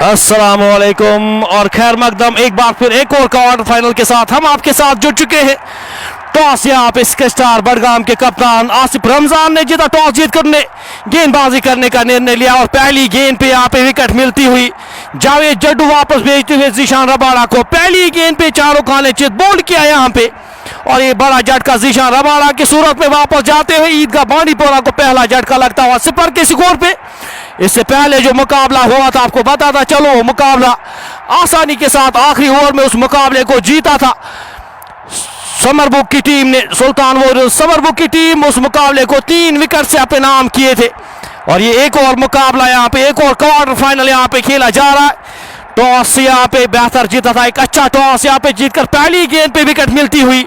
अस्सलामुअलैकुम और खैर मकदम एक बार फिर एक और क्वार्टर फाइनल के साथ हम आपके साथ जुड़ चुके हैं। टॉस यहाँ पे स्टार बडगाम के कप्तान आसिफ रमजान ने जीता। टॉस जीतकर ने गेंदबाजी करने का निर्णय लिया और पहली गेंद पे यहाँ पे विकेट मिलती हुई जावेद जड्डू वापस भेजते हुए जीशान रबाड़ा को पहली गेंद पे चारों खाने चित बोल्ड किया यहाँ पे और ये बड़ा झटका जीशान रबाड़ा की सूरत में वापस जाते हुए ईदगाह बांडीपोरा को पहला झटका लगता हुआ 0 के स्कोर पे। इससे पहले जो मुकाबला हुआ था आपको बताता चलो, मुकाबला आसानी के साथ आखिरी ओवर में उस मुकाबले को जीता था समरबुक की टीम ने। सुल्तान वॉरियर्स समरबुक की टीम उस मुकाबले को 3 विकेट से अपने नाम किए थे और ये एक और मुकाबला यहाँ पे एक और क्वार्टर फाइनल यहाँ पे खेला जा रहा है। टॉस यहाँ पे बेहतर जीता था, एक अच्छा टॉस यहाँ पे जीतकर पहली गेंद पे विकेट मिलती हुई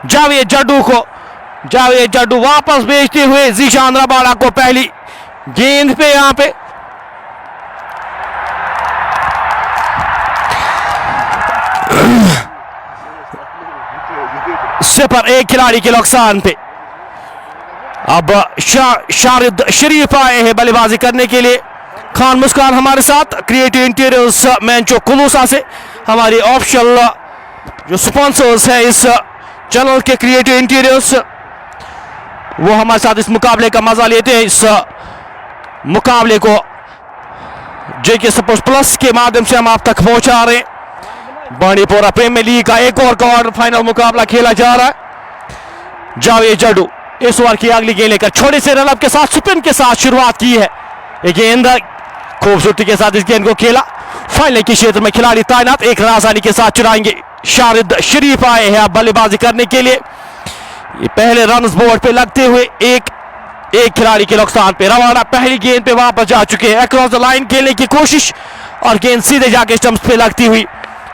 जावेद जड्डू को। जावेद जड्डू वापस भेजते हुए जीशान रबाड़ा को पहली गेंद पे यहाँ पे सिफर एक खिलाड़ी के नुकसान पे। अब शारिद शरीफ आए हैं बल्लेबाजी करने के लिए। खान मुस्कान हमारे साथ क्रिएटिव इंटीरियर्स मैंचो कुलूसा से, हमारी ऑफिशियल जो स्पॉन्सर्स है इस चैनल के क्रिएटिव इंटीरियर्स, वो हमारे साथ इस मुकाबले का मजा लेते हैं। इस मुकाबले को जेके स्पोर्ट्स प्लस के माध्यम से हम आप तक पहुंचा रहे हैं। बांडीपोरा प्रीमियर लीग का एक और क्वार्टर फाइनल मुकाबला खेला जा रहा है। जावेद जड्डू इस ओवर की अगली गेंद लेकर छोटे से रनअप के साथ स्पिन के साथ शुरुआत की है। ये गेंद खूबसूरती के साथ इस गेंद को खेला। फाइनल के क्षेत्र में खिलाड़ी तैनात, एक रन आसानी के साथ चुराएंगे। शारिद शरीफ आए हैं अब बल्लेबाजी करने के लिए। ये पहले रन बोर्ड पे लगते हुए एक खिलाड़ी के नुकसान पे। रबाड़ा पहली गेंद पे वापस जा चुके हैं। अक्रॉस द लाइन खेलने की कोशिश और गेंद सीधे जाके स्टंप्स पे लगती हुई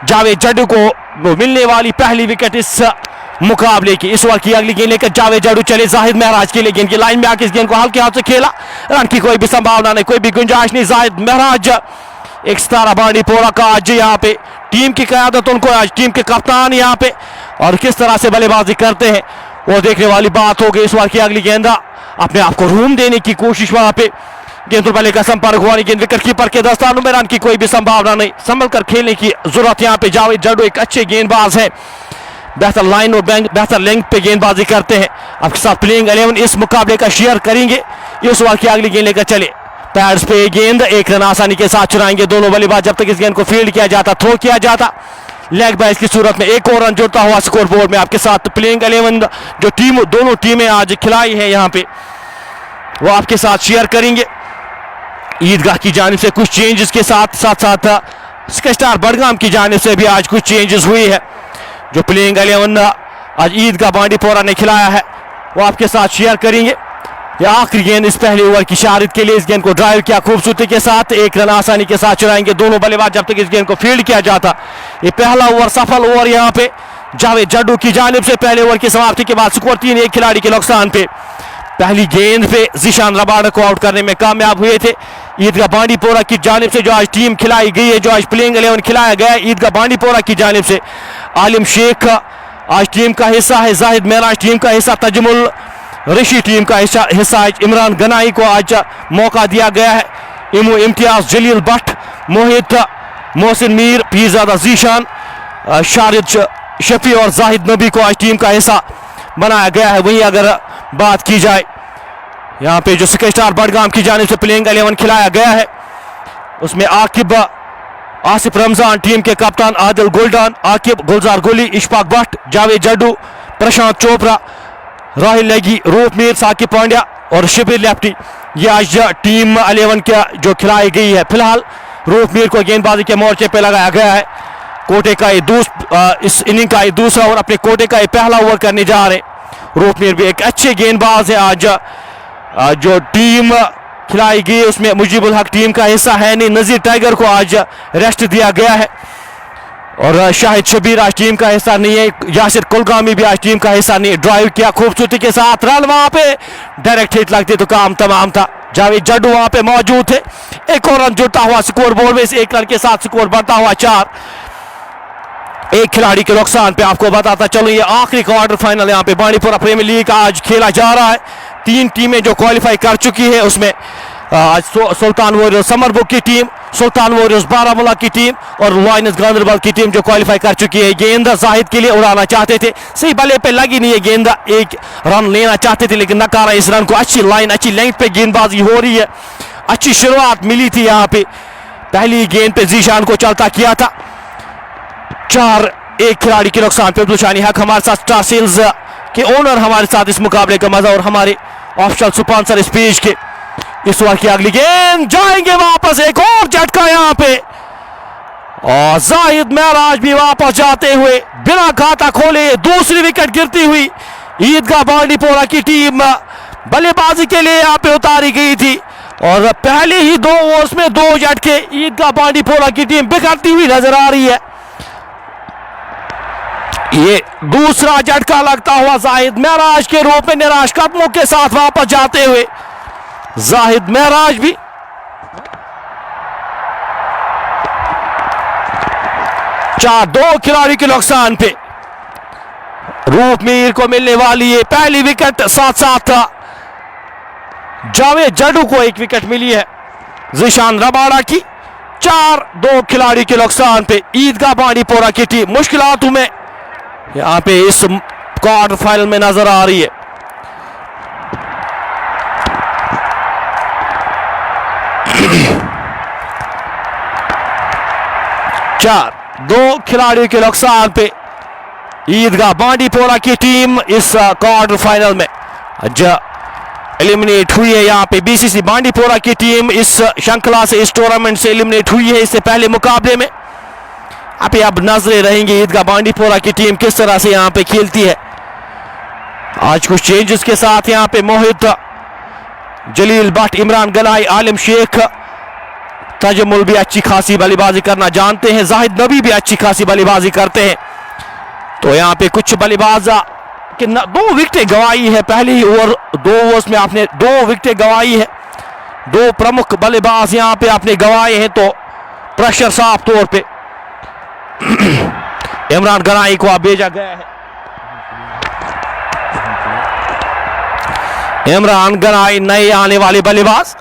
जावेद जड्डू को मिलने वाली पहली विकेट इस मुकाबले की। इस ओवर की अगली गेंद लेकर जावेद जड्डू चले जाहिद महराज के लिए। गेंद की लाइन में आके इस गेंद को हल्के हाथ से खेला। रन की कोई भी संभावना नहीं, कोई भी गुंजाइश नहीं। जाहिद महराज एक सितारा बांडीपोरा का आज यहाँ पे टीम की क़यादत उनको, आज टीम के कप्तान यहाँ पे, और किस तरह से बल्लेबाजी करते हैं वो देखने वाली बात होगी। इस ओवर की अगली गेंद अपने आप को रूम देने की कोशिश वहां पे गेंद बल्ले का संपर्क हुआ नहीं। गेंद विकेट कीपर के दस्तानों में, रन की कोई भी संभावना नहीं। संभल कर खेलने की जरूरत यहाँ पे। जावेद जड्डू एक अच्छे गेंदबाज है, बेहतर लाइन और बेहतर लेंथ पे गेंदबाजी करते हैं। आपके साथ प्लेइंग 11 इस मुकाबले का शेयर करेंगे। इस ओवर की अगली गेंद लेकर चले पैड्स पे गेंद, एक रन आसानी के साथ चुराएंगे दोनों बल्लेबाज। जब तक इस गेंद को फील्ड किया जाता, थ्रो किया जाता, लेग बाय की सूरत में एक और रन जुड़ता हुआ स्कोर बोर्ड में। आपके साथ प्लेइंग 11 जो टीम दोनों टीमें आज खिलाई है यहाँ पे वो आपके साथ शेयर करेंगे। ईदगाह की जानिब से कुछ चेंजेस के साथ साथ स्टार बडगाम की जानिब से भी आज कुछ चेंजेस हुई है। जो प्लेइंग 11 आज ईदगाह बांडीपोरा ने खिलाया है वो आपके साथ शेयर करेंगे। यह आखिरी गेंद इस पहले ओवर की शारिद के लिए। इस गेंद को ड्राइव किया खूबसूरती के साथ, एक रन आसानी के साथ चुराएंगे दोनों बल्लेबाज जब तक इस गेंद को फील्ड किया जाता। ये पहला ओवर सफल ओवर यहाँ पे जावेद जड्डू की जानिब से। पहले ओवर की समाप्ति के बाद स्कोर 3-1 खिलाड़ी के नुकसान पे। पहली गेंद पे जीशान रबाड़ा को आउट करने में कामयाब हुए थे ईदगाह बांडीपोरा की जानिब से। जो आज टीम खिलाई गई है, जो आज प्लेइंग 11 खिलाया गया है ईदगाह बांडीपोरा की जानिब से, आलिम शेख आज टीम का हिस्सा है, जाहिद महराज टीम का हिस्सा, तजमुल ऋषि टीम का हिस्सा है, इमरान गनाई को आज मौका दिया गया है, इमो इम्तियाज, जलील भट्ट, मोहित, मोहसिन मीर, पीरजादा जीशान, शारिद शफी और जाहिद नबी को आज टीम का हिस्सा बनाया गया है। वहीं अगर बात की जाए यहाँ पे जो स्टार बडगाम की जानिब से प्लेइंग 11 खिलाया गया है उसमें आकिब, आसिफ रमजान टीम के कप्तान, आदिल गुलडान, आकिब, गुलजार गुली, इशफाक भट्ट, जावेद जड्डू, प्रशांत चोपड़ा, राहिल लगी, रूप मीर, साकिब पांड्या और शिबिर लेफ्टी। ये आज टीम 11 का जो खिलाई गई है। फिलहाल रूप मीर को गेंदबाजी के मोर्चे पे लगाया गया है। कोटे का इस इनिंग का दूसरा ओवर, अपने कोटे का पहला ओवर करने जा रहे। रूप मीर भी एक अच्छे गेंदबाज है। आज जो टीम खिलाई गई उसमें मुजीबुल हक टीम का हिस्सा है नहीं। नजीर टाइगर को आज रेस्ट दिया गया है। और शाहिद शबीर आज टीम का हिस्सा नहीं है, यासिर कुलगामी भी आज टीम का हिस्सा नहीं है। ड्राइव किया खूबसूरती के साथ, रन वहां पे डायरेक्ट हिट लगती तो काम तमाम था। जावेद जड्डू वहां पे मौजूद थे। एक और रन जुड़ता हुआ स्कोर बोर्ड में, इस एक रन के साथ स्कोर बढ़ता हुआ 4। एक खिलाड़ी के नुकसान पे आपको बताता चलो ये आखिरी क्वार्टर फाइनल यहाँ पे बांडीपुरा प्रीमियर लीग आज खेला जा रहा है। 3 टीमें जो क्वालिफाई कर चुकी है, उसमें आज सुल्तान वॉरियर्स समरबुक की टीम, सुल्तान वॉरियर्स बारामूला की टीम और लायंस गांदरबल की टीम जो क्वालिफाई कर चुकी है। गेंद जाहिद के लिए उड़ाना चाहते थे, सही बल्ले पे लगी नहीं है गेंद, एक रन लेना चाहते थे लेकिन नकारा इस रन को। अच्छी लाइन, अच्छी लेंथ पे गेंदबाजी हो रही है, अच्छी शुरुआत मिली थी यहाँ पे। पहली गेंद पे जीशान को चलता किया था। 4 एक खिलाड़ी के नुकसान पे अब्दुल हक हमारे साथ स्टार सेल्स के ओनर हमारे साथ इस मुकाबले का मजा और हमारे ऑफिशियल स्पॉन्सर इस पेज के। इस ओवर की अगली गेंद जाएंगे वापस, एक और झटका यहाँ पे और जाहिद महराज भी वापस जाते हुए बिना खाता खोले दूसरी विकेट गिरती हुई ईदगाह बांडीपोरा की टीम बल्लेबाजी के लिए यहाँ पे उतारी गई थी और पहले ही 2 ओवर्स में 2 झटके ईदगाह बांडीपोरा की टीम बिखरती हुई नजर आ रही है। ये दूसरा झटका लगता हुआ जाहिद महराज के रूप में निराश कदमों के साथ वापस जाते हुए जाहिद महराज भी। चार 2 खिलाड़ी के नुकसान पे रूप मीर को मिलने वाली है पहली विकेट, साथ साथ जावेद जड्डू को 1 विकेट मिली है जीशान रबाड़ा की। 4-2 खिलाड़ी के नुकसान पे ईदगाह बांडीपोरा की टीम मुश्किलातों में यहां पे इस क्वार्टर फाइनल में नजर आ रही है। चार 2 खिलाड़ियों के नुकसान पे ईदगाह बांडीपोरा की टीम इस क्वार्टर फाइनल में एलिमिनेट हुई है। यहाँ पे बीसीसी बांडीपोरा की टीम इस श्रृंखला से, इस टूर्नामेंट से एलिमिनेट हुई है इससे पहले मुकाबले में। अब नजरें रहेंगी ईदगाह बांडीपोरा की टीम किस तरह से यहाँ पे खेलती है। आज कुछ चेंजेस के साथ यहाँ पे मोहित, जलील भट्ट, इमरान गनाई, आलिम शेख, तजमुल भी अच्छी खासी बल्लेबाजी करना जानते हैं, जाहिद नबी भी अच्छी खासी बल्लेबाजी करते हैं। तो यहाँ पे कुछ बल्लेबाज कि 2 विकेटें गंवाई है पहले ही ओवर 2 ओवर्स में आपने 2 विकेटें गंवाई है। 2 प्रमुख बल्लेबाज यहाँ पे आपने गंवाए हैं तो प्रेशर साफ तौर पे इमरान गनाई को भेजा गया है। इमरान गनाई नए आने वाले बल्लेबाज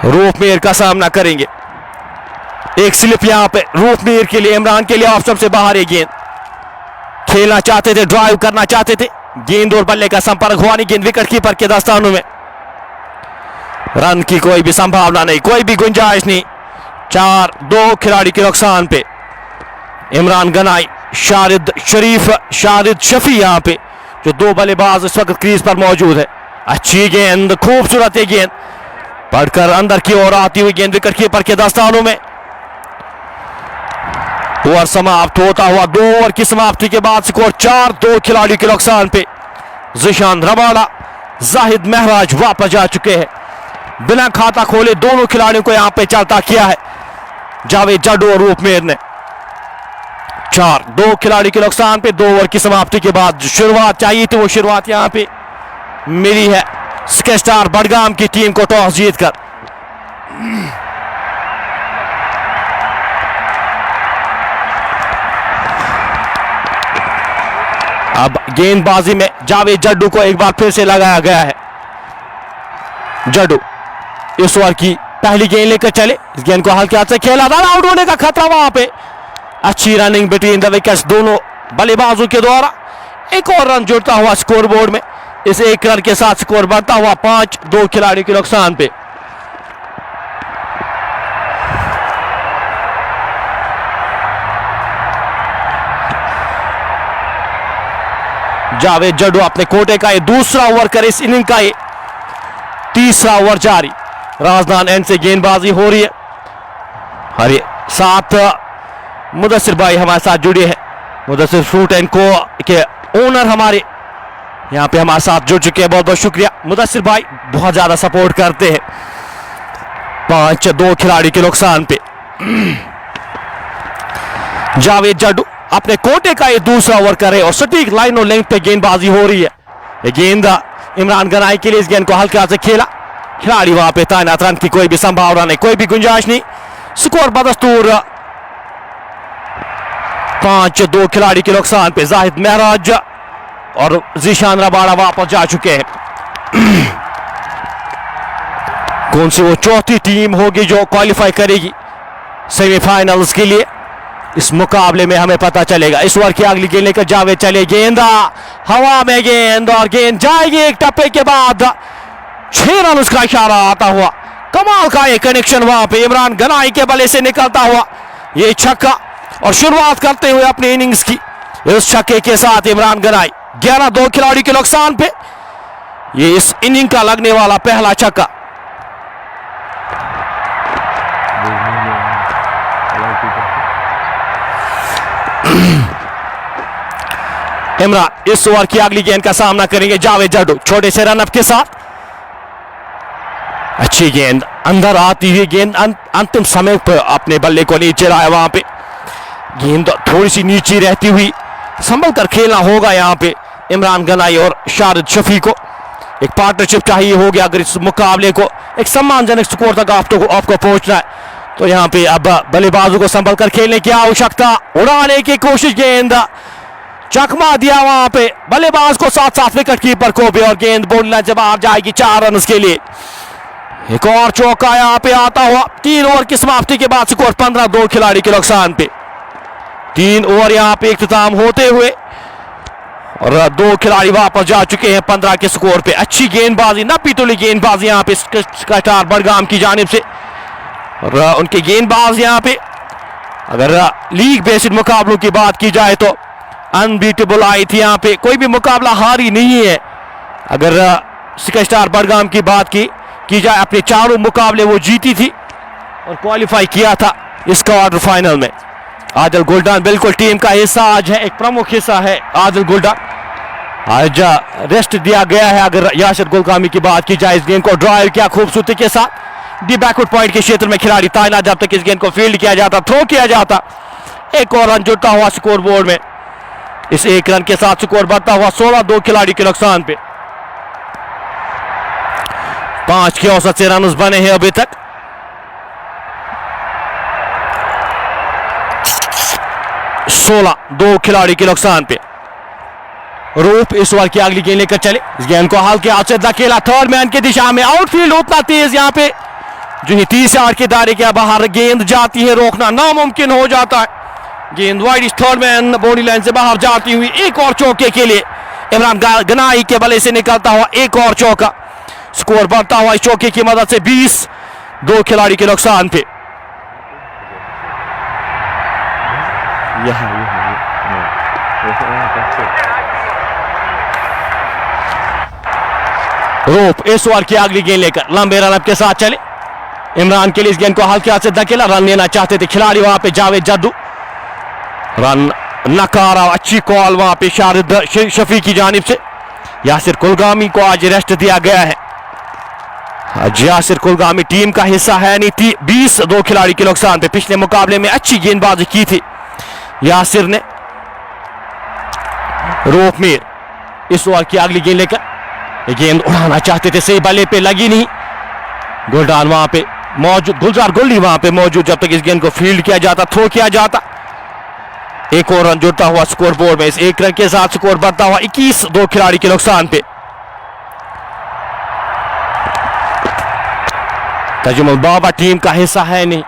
रूप मीर का सामना करेंगे। एक स्लिप यहां पे रूप मीर के लिए, इमरान के लिए ऑप्शन से बाहर है गेंद। खेलना चाहते थे, ड्राइव करना चाहते थे, गेंद और बल्ले का संपर्क हुआ नहीं, गेंद विकेट कीपर के दस्तानों में। रन की कोई भी संभावना नहीं, कोई भी गुंजाइश नहीं। 4-2 खिलाड़ी के नुकसान पे इमरान गनाई, शारिद शरीफ, शारिद शफी यहां पे जो 2 बल्लेबाज इस वक्त क्रीज पर मौजूद है। अच्छी गेंद, खूबसूरत है गेंद, पढ़कर अंदर की ओर आती हुई गेंद विकेट कीपर के दस्तानों में। ओवर समाप्त होता हुआ 2 ओवर की समाप्ति के बाद स्कोर 4-2 खिलाड़ी के नुकसान पे जीशान रबाड़ा, जाहिद महराज वापस जा चुके हैं। बिना खाता खोले दोनों खिलाड़ियों को यहां पे चलता किया है जावेद जड्डू और रूप मीर ने। 4-2 खिलाड़ी के नुकसान पे 2 ओवर की समाप्ति के बाद शुरुआत चाहिए थी, वो शुरुआत यहां पे मिली है स्केस्टार बडगाम की टीम को टॉस जीतकर। अब गेंदबाजी में जावेद जड्डू को एक बार फिर से लगाया गया है। जड्डू इस ओवर की पहली गेंद लेकर चले, इस गेंद को हल्के हाथ से खेला था, आउट होने का खतरा वहां पे। अच्छी रनिंग बिटवीन द विकेट्स दोनों बल्लेबाजों के द्वारा। एक और रन जुड़ता हुआ स्कोर बोर्ड में, इस 1 रन के साथ स्कोर बढ़ता हुआ 5-2 खिलाड़ी के नुकसान पे। जावेद जड्डू अपने कोटे का ये दूसरा ओवर करे इस इनिंग का, ये तीसरा ओवर जारी। राजदान एंड से गेंदबाजी हो रही है। हरे साथ मुदस्सिर भाई हमारे साथ जुड़े हैं, मुदस्सिर फ्रूट एंड को के ओनर हमारे यहाँ पे हमारे साथ जुड़ चुके हैं। बहुत बहुत शुक्रिया मुदस्सिर भाई, बहुत ज्यादा सपोर्ट करते हैं। 5-2 खिलाड़ी के नुकसान पे जावेद जड्डू अपने कोटे का ये दूसरा ओवर करे और सटीक लाइन और लेंथ पे गेंदबाजी हो रही है। ये गेंद इमरान गनाई के लिए, इस गेंद को हल्का से खेला, खिलाड़ी वहां पे तैनात, रन की कोई भी संभावना नहीं, कोई भी गुंजाइश नहीं। स्कोर बदस्तूर 5-2 खिलाड़ी के नुकसान पे। जाहिद महराज और जीशान रबाड़ा वापस जा चुके हैं। कौन सी वो चौथी टीम होगी जो क्वालिफाई करेगी सेमीफाइनल्स के लिए, इस मुकाबले में हमें पता चलेगा। इस ओवर की अगली गेंद लेकर जावेद चले, गेंदा हवा में, गेंद और गेंद जाएगी एक टप्पे के बाद। 6 रन उसका इशारा आता हुआ, कमाल का एक कनेक्शन वहां पे इमरान गनाई के बल्ले से निकलता हुआ ये छक्का, और शुरुआत करते हुए अपनी इनिंग्स की इस छक्के के साथ इमरान गनाई। 11-2 खिलाड़ी के नुकसान पे ये इस इनिंग का लगने वाला पहला छक्का। इमरान इस ओवर की अगली गेंद का सामना करेंगे जावेद जड्डू छोटे से रनअप के साथ। अच्छी गेंद अंदर आती हुई गेंद अंतिम समय पर अपने बल्ले को नीचे लाया, वहां पे गेंद थोड़ी सी नीचे रहती हुई संभल कर खेलना होगा यहाँ पे इमरान गनाई और शारिद शफी को। एक पार्टनरशिप चाहिए होगी अगर इस मुकाबले को एक सम्मानजनक स्कोर तक आपको पहुंचना है, तो यहाँ पे अब बल्लेबाजों को संभल कर खेलने की आवश्यकता। उड़ाने की कोशिश, गेंद चकमा दिया वहां पे बल्लेबाज को, साथ साथ विकेट कीपर को भी, और गेंद बोलना से बाहर जाएगी 4 रन के लिए। एक और चौका यहाँ पे आता हुआ। 3 ओवर की समाप्ति के बाद स्कोर 15-2 खिलाड़ी के नुकसान पे। 3 ओवर यहाँ पे इख्तिताम होते हुए और 2 खिलाड़ी वापस जा चुके हैं 15 के स्कोर पे। अच्छी गेंदबाजी, ना पीतुली गेंदबाजी यहाँ पे स्टार बडगाम की जानिब से, और उनके गेंदबाज यहाँ पे अगर लीग बेसिड मुकाबलों की बात की जाए तो अनबीटेबल आई थी, यहाँ पे कोई भी मुकाबला हारी नहीं है। अगर स्टार बडगाम की बात की जाए, अपने 4 मुकाबले वो जीती थी और क्वालिफाई किया था इस क्वार्टर फाइनल में। आदिल गुलडान बिल्कुल टीम का हिस्सा आज है, एक प्रमुख हिस्सा है आदिल गुलडान। आज रेस्ट दिया गया है। अगर यासिर गुलगामी की बात की जाए, इस गेंद को ड्राइव किया खूबसूरती के साथ, डी बैकवर्ड पॉइंट के क्षेत्र में खिलाड़ी तैनात, जब तक इस गेंद को फील्ड किया जाता, थ्रो किया जाता। एक और रन जुड़ता हुआ स्कोर बोर्ड में, इस 1 रन के साथ स्कोर बढ़ता हुआ 16-2 खिलाड़ी के नुकसान पे। 5 के औसत से रन बने हैं अभी तक। 16-2 खिलाड़ी के नुकसान पे। रूप इस ओवर की अगली गेंद लेकर चले, इस गेंद को हल्के हाथ से धकेला थर्ड मैन की दिशा में, आउटफील्ड उतना तेज यहाँ पे जो ही 30 यार्ड के दायरे के बाहर गेंद जाती है, रोकना नामुमकिन हो जाता है। गेंद wide, third man body line से बाहर जाती हुई एक और चौके के लिए इमरान गनाई के बल्ले से निकलता हुआ एक और चौका। स्कोर बढ़ता हुआ इस चौके की मदद से 20-2 खिलाड़ी के नुकसान पे। रोप इस ओवर की अगली गेंद लेकर लंबे रनअप के साथ चले। इमरान के लिए इस गेंद को हल्के हाथ से धकेला, रन लेना चाहते थे खिलाड़ी वहां पे जावेद जड्डू, रन नकारा। अच्छी कॉल वहां पे शारिद शफी की जानिब से। यासिर कुलगामी को आज रेस्ट दिया गया है। आज यासिर कुलगामी टीम का हिस्सा है नहीं थी। 20-2 खिलाड़ी के नुकसान पे। पिछले मुकाबले में अच्छी गेंदबाजी की थी यासिर ने। रोप मीर इस ओवर की अगली गेंद लेकर, गेंद उड़ाना चाहते थे, सही बल्ले पे लगी नहीं। गुलडान वहां पे मौजूद, गुलजार गुल्ली वहां पे मौजूद, जब तक इस गेंद को फील्ड किया जाता, थ्रो किया जाता। एक और रन जुड़ता हुआ स्कोर बोर्ड में। इस 1 रन के साथ स्कोर बढ़ता हुआ 21-2 खिलाड़ी के नुकसान पे। तजुमुल बाबा टीम का हिस्सा है नहीं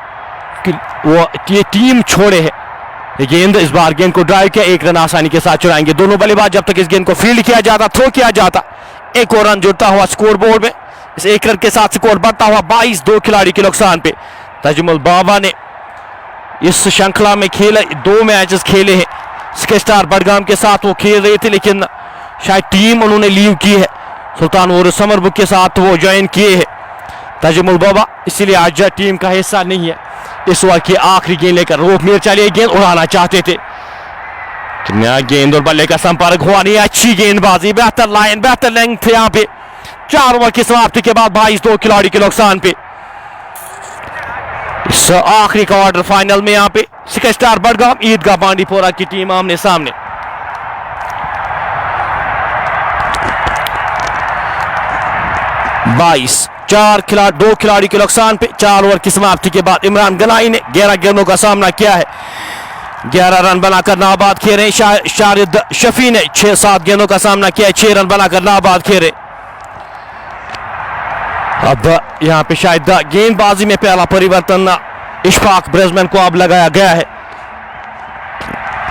कि वो ये टीम छोड़े है। ये गेंद इस बार गेंद को ड्राइव किया, 1 रन आसानी के साथ चुराएंगे दोनों बल्लेबाज, जब तक इस गेंद को फील्ड किया जाता, थ्रो किया जाता। एक और रन जुड़ता हुआ स्कोर बोर्ड में। इस 1 रन के साथ स्कोर बढ़ता हुआ 22-2 खिलाड़ी के नुकसान पे। तजुमुल बाबा ने इस श्रृंखला में खेले 2 मैचेस खेले हैं स्टार बडगाम के साथ, वो खेल रहे थे, लेकिन शायद टीम उन्होंने लीव की है, सुल्तान और समरबुक के साथ वो ज्वाइन किए हैं तजुमुल बाबा, इसीलिए आज टीम का हिस्सा नहीं है। इस ओवर की आखिरी गेंद लेकर रोप मीर चले, गेंद उड़ाना चाहते थे, गेंद और बल्ले का संपर्क हुआ नहीं। अच्छी गेंदबाजी, बेहतर लाइन, बेहतर लेंथ थे यहाँ पे। 4 ओवर की समाप्ति के बाद 22-2 खिलाड़ी के नुकसान पे। इस आखिरी क्वार्टर फाइनल में यहाँ पे सिक्स स्टार बडगाम ईदगाह बांडीपोरा की टीम आमने सामने। दो खिलाड़ी के नुकसान पे 4 ओवर की समाप्ति के बाद इमरान गनाई ने 11 गेंदों का सामना किया है। 11 रन बनाकर नाबाद खेले। शारिद शफी ने 6-7 गेंदों का सामना किया है, 6 रन बनाकर नाबाद खेले। अब यहां पे शायद गेंदबाजी में पहला परिवर्तन इशफाक ब्रेजमैन को अब लगाया गया है।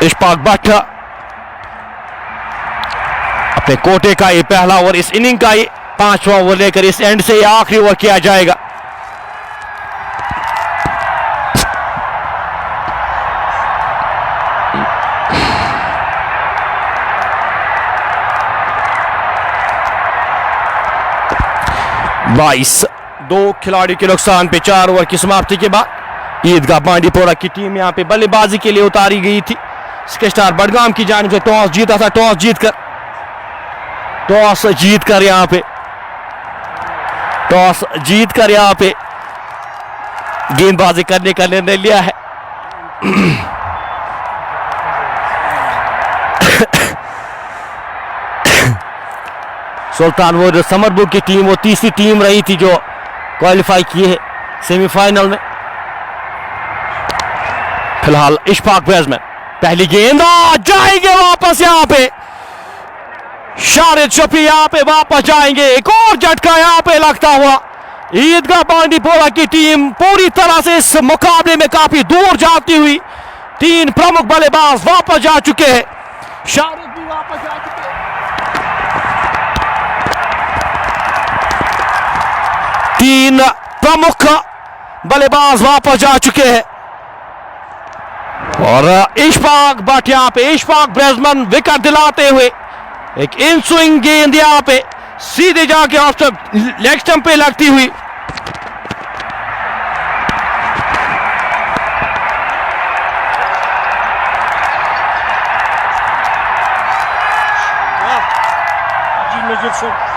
इशफाक भट्ट अपने कोटे का ये पहला ओवर, इस इनिंग का ये 5वां ओवर लेकर इस एंड से आखिरी ओवर किया जाएगा। दो खिलाड़ी के नुकसान पे 4 ओवर की समाप्ति के बाद ईदगाह बांडीपोरा की टीम यहां पे बल्लेबाजी के लिए उतारी गई थी। सिक्स स्टार बडगाम की जानिब से टॉस जीता था। टॉस जीतकर यहां पे गेंदबाजी करने का निर्णय लिया है। सुल्तान वो समरबुक की टीम वो तीसरी टीम रही थी जो क्वालिफाई की है सेमीफाइनल में। फिलहाल इशफाक ब्रेजमैन पहली गेंद जाएंगे वापस। यहां पे शारिद शफी यहां पे वापस जाएंगे। एक और झटका यहां पे लगता हुआ। ईदगाह बांडीपोरा की टीम पूरी तरह से इस मुकाबले में काफी दूर जाती हुई 3 प्रमुख बल्लेबाज वापस जा चुके हैं। शारिद भी वापस जा चुके हैं। 3 प्रमुख बल्लेबाज वापस जा चुके हैं और इशफाक भट्ट यहां पे इशफाक ब्रेजमैन विकेट दिलाते हुए एक इन स्विंग गेंद यहां पे सीधे जाके ऑफ लेग स्टंप पे लगती हुई।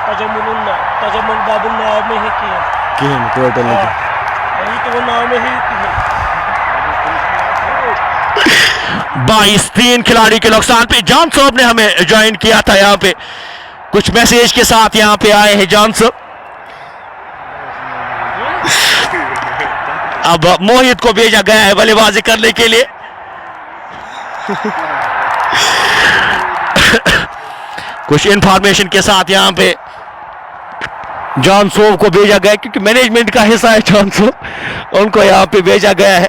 तजम्मुल बाबुल नाव में है कि तो नाव में ही 22-3 खिलाड़ी के नुकसान पे जॉन साहब ने हमें ज्वाइन किया था। यहाँ पे कुछ मैसेज के साथ यहाँ पे आए हैं जॉन साहब। अब मोहित को भेजा गया है बल्लेबाजी करने के लिए। कुछ इंफॉर्मेशन के साथ यहाँ पे जॉन सोव को भेजा गया क्योंकि मैनेजमेंट का हिस्सा है जॉन सोव, उनको यहाँ पे भेजा गया है।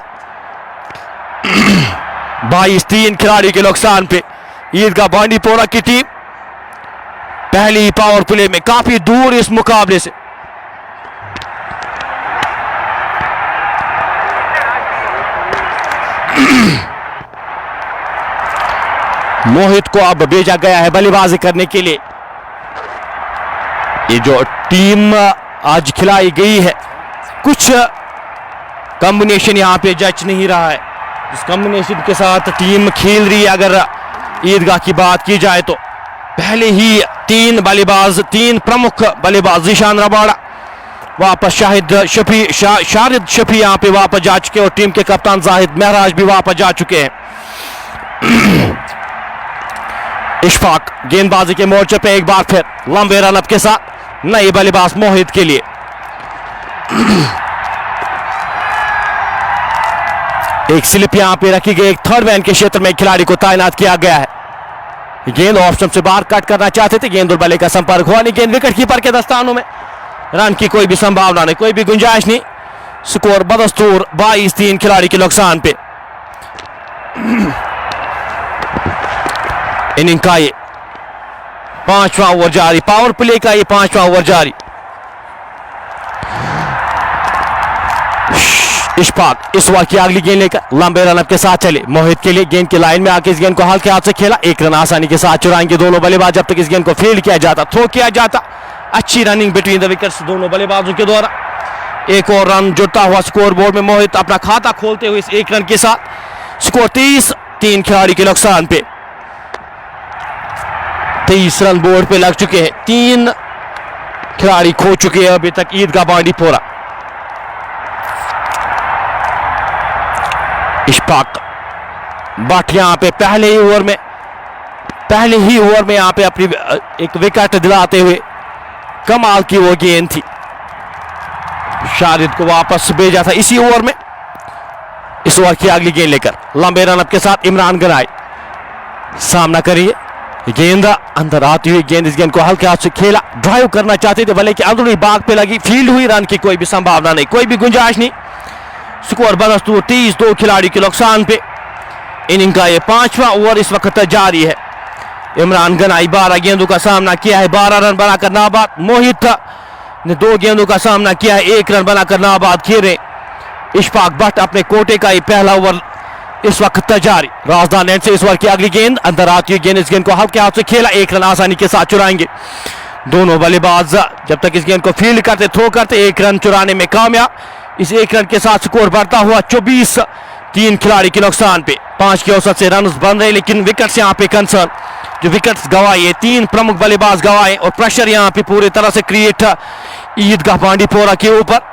22-3 खिलाड़ी के नुकसान पे ईदगाह बांडीपोरा की टीम पहली पावर प्ले में काफी दूर इस मुकाबले से। मोहित को अब भेजा गया है बल्लेबाजी करने के लिए। ये जो टीम आज खिलाई गई है कुछ कॉम्बिनेशन यहाँ पे जच नहीं रहा है। इस कॉम्बिनेशन के साथ टीम खेल रही है अगर ईदगाह की बात की जाए तो पहले ही 3 प्रमुख बल्लेबाज जीशान रबाड़ा वापस, शारिद शफी यहाँ पे वापस जा चुके और टीम के कप्तान जाहिद महराज भी वापस जा चुके हैं। इशफाक गेंदबाजी के मोर्चे पे एक बार फिर लंबे रनअप के साथ नए बल्लेबाज मोहित के लिए। एक स्लिप यहां पे रखी गई। एक थर्ड मैन के क्षेत्र में खिलाड़ी को तैनात किया गया है। गेंद ऑफ स्टंप से बाहर कट करना चाहते थे, गेंद और बल्ले का संपर्क हुआ नहीं। गेंद विकेट कीपर के दस्तानों में, रन की कोई भी संभावना नहीं, कोई भी गुंजाइश नहीं। स्कोर बदस्तूर 22-3 खिलाड़ी के नुकसान पे। इनिंग का ये 5वां ओवर जारी, पावर प्ले का ये 5वां ओवर जारी। इशफाक इस ओवर की अगली गेंद लेकर लंबे रनअप के साथ चले। मोहित के लिए गेंद की लाइन में आके इस गेंद को हल्के हाथ से खेला। 1 रन आसानी के साथ चुराएंगे दोनों बल्लेबाज जब तक इस गेंद को फील्ड किया जाता, थ्रो किया जाता। अच्छी रनिंग बिटवीन द विकेट्स दोनों बल्लेबाजों के द्वारा। एक और रन जुड़ता हुआ स्कोर बोर्ड में। मोहित अपना खाता खोलते हुए इस 1 रन के साथ। स्कोर 30-3 खिलाड़ी के नुकसान पे। 23 रन बोर्ड पे लग चुके हैं। 3 खिलाड़ी खो चुके हैं अभी तक ईदगाह बांडीपोरा। इशफाक भट्ट यहाँ पे पहले ही ओवर में यहाँ पे अपनी एक विकेट दिलाते हुए कमाल की वो गेंद थी। शारिद को वापस भेजा था इसी ओवर में। इस ओवर की अगली गेंद लेकर लंबे रनअप के साथ इमरान गनाई सामना करिए। गेंद अंदर आती हुई गेंद, इस गेंद को हल्के हाथ से खेला, ड्राइव करना चाहते थे भले कि अंदरूनी बाग पे लगी, फील्ड हुई, रन की कोई भी संभावना नहीं, कोई भी गुंजाइश नहीं। स्कोर बनस्तु 30, 2 खिलाड़ी के नुकसान पे। इनिंग का ये 5वां ओवर इस वक्त जारी है। इमरान गनाई 12 गेंदों का सामना किया है, 12 रन बनाकर नाबाद। मोहित ने 2 गेंदों का सामना किया है, 1 रन बनाकर नाबाद खेले। इशफाक भट्ट अपने कोटे का ही पहला ओवर इस वक्त जारी। राजदान नेट से इस ओवर की अगली गेंद अंदर आती है गेंद, इस गेंद को हल्के हाथ से खेला, 1 रन आसानी के साथ चुराएंगे दोनों बल्लेबाज। जब तक इस गेंद को फील्ड करते, थ्रो करते, 1 रन चुराने में कामयाब। इस 1 रन के साथ स्कोर बढ़ता हुआ 24, 3 खिलाड़ी के नुकसान पे। 5 की औसत से रन बन रहे, लेकिन विकेट यहाँ पे कंसर्न, जो विकेट्स गवाए है 3 प्रमुख बल्लेबाज गवाए, और प्रेशर यहाँ पे पूरी तरह से क्रिएट ईदगाह बांडीपोरा के ऊपर।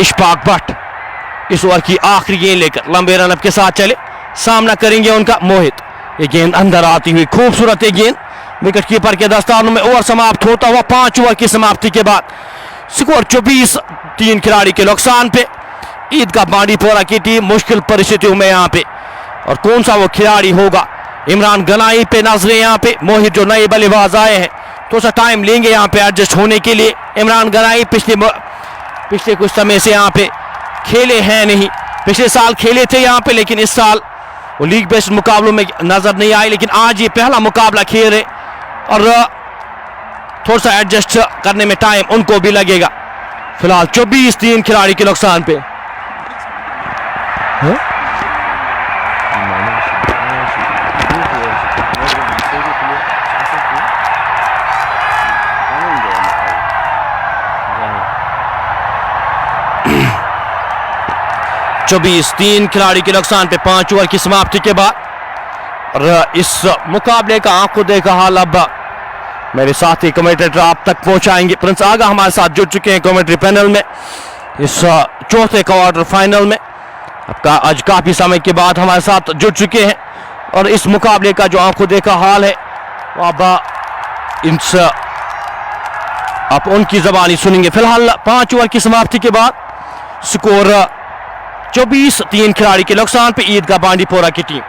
इशफाक भट्ट इस ओवर की आखिरी गेंद लेकर लंबे रनअप के साथ चले, सामना करेंगे उनका मोहित। ये गेंद अंदर आती हुई खूबसूरत है गेंद, विकेट कीपर के दस्तानों में। ओवर समाप्त होता हुआ 5 ओवर की समाप्ति के बाद स्कोर 24, 3 खिलाड़ी के नुकसान पे। ईदगाह बांडीपोरा की टीम मुश्किल परिस्थितियों में यहाँ पे, और कौन सा वो खिलाड़ी होगा। इमरान गनाई पे नजरें यहाँ पे, मोहित जो नए बल्लेबाज आए हैं तो सा टाइम लेंगे यहाँ पे एडजस्ट होने के लिए। इमरान गनाई पिछले कुछ समय से यहाँ पे खेले हैं नहीं, पिछले साल खेले थे यहाँ पे, लेकिन इस साल वो लीग बेस्ड मुकाबलों में नजर नहीं आए। लेकिन आज ये पहला मुकाबला खेल रहे, और थोड़ा सा एडजस्ट करने में टाइम उनको भी लगेगा। फिलहाल 24, 3 खिलाड़ी के नुकसान पे। चौबीस 3 खिलाड़ी के नुकसान पे 5 ओवर की समाप्ति के बाद। और इस मुकाबले का आंखों देखा हाल अब मेरे साथी कमेंटेटर आप तक पहुंचाएंगे। प्रिंस आगा हमारे साथ जुड़ चुके हैं कमेंट्री पैनल में इस चौथे क्वार्टर फाइनल में। आपका आज काफी समय के बाद हमारे साथ जुड़ चुके हैं, और इस मुकाबले का जो आंखों देखा हाल है वो अब आप उनकी जबानी सुनेंगे। फिलहाल 5 ओवर की समाप्ति के बाद स्कोर 24, 3 खिलाड़ी के नुकसान पे ईदगाह बांडीपोरा की team.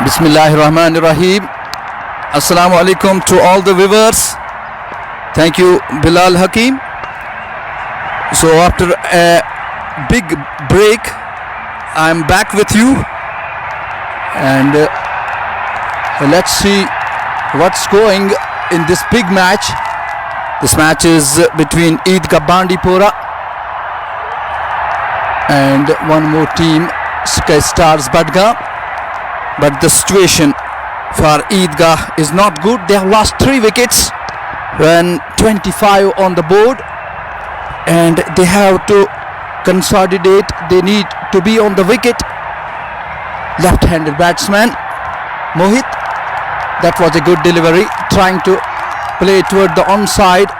Bismillahirrahmanirrahim. Assalamu alaikum to all the viewers. Thank you, Bilal Hakim. So after a big break, I'm back with you, and let's see what's going in this big match. This match is between Eidgah Bandipora and one more team, Sky Stars Badgaon. But the situation for Eidgah is not good. They have lost 3 wickets when 25 on the board, and they have to consolidate. They need to be on the wicket. Left-handed batsman Mohit, that was a good delivery, trying to play toward the onside,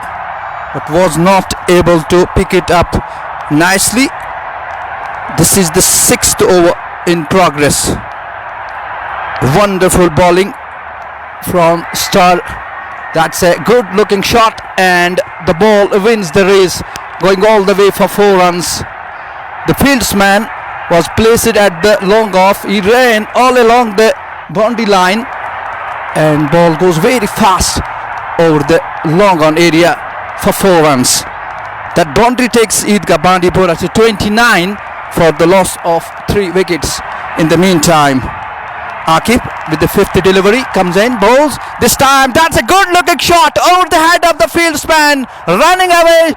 but was not able to pick it up nicely. This is the 6th over in progress. Wonderful bowling from Star. That's a good looking shot, and the ball wins the race, going all the way for 4 runs. The fieldsman was placed at the long off. He ran all along the boundary line, and ball goes very fast over the long on area for 4 runs. That boundary takes Eidgah Bandipora to 29 for the loss of 3 wickets. In the meantime, Akif with the 5th delivery comes in, bowls. This time, that's a good looking shot over the head of the fieldsman, running away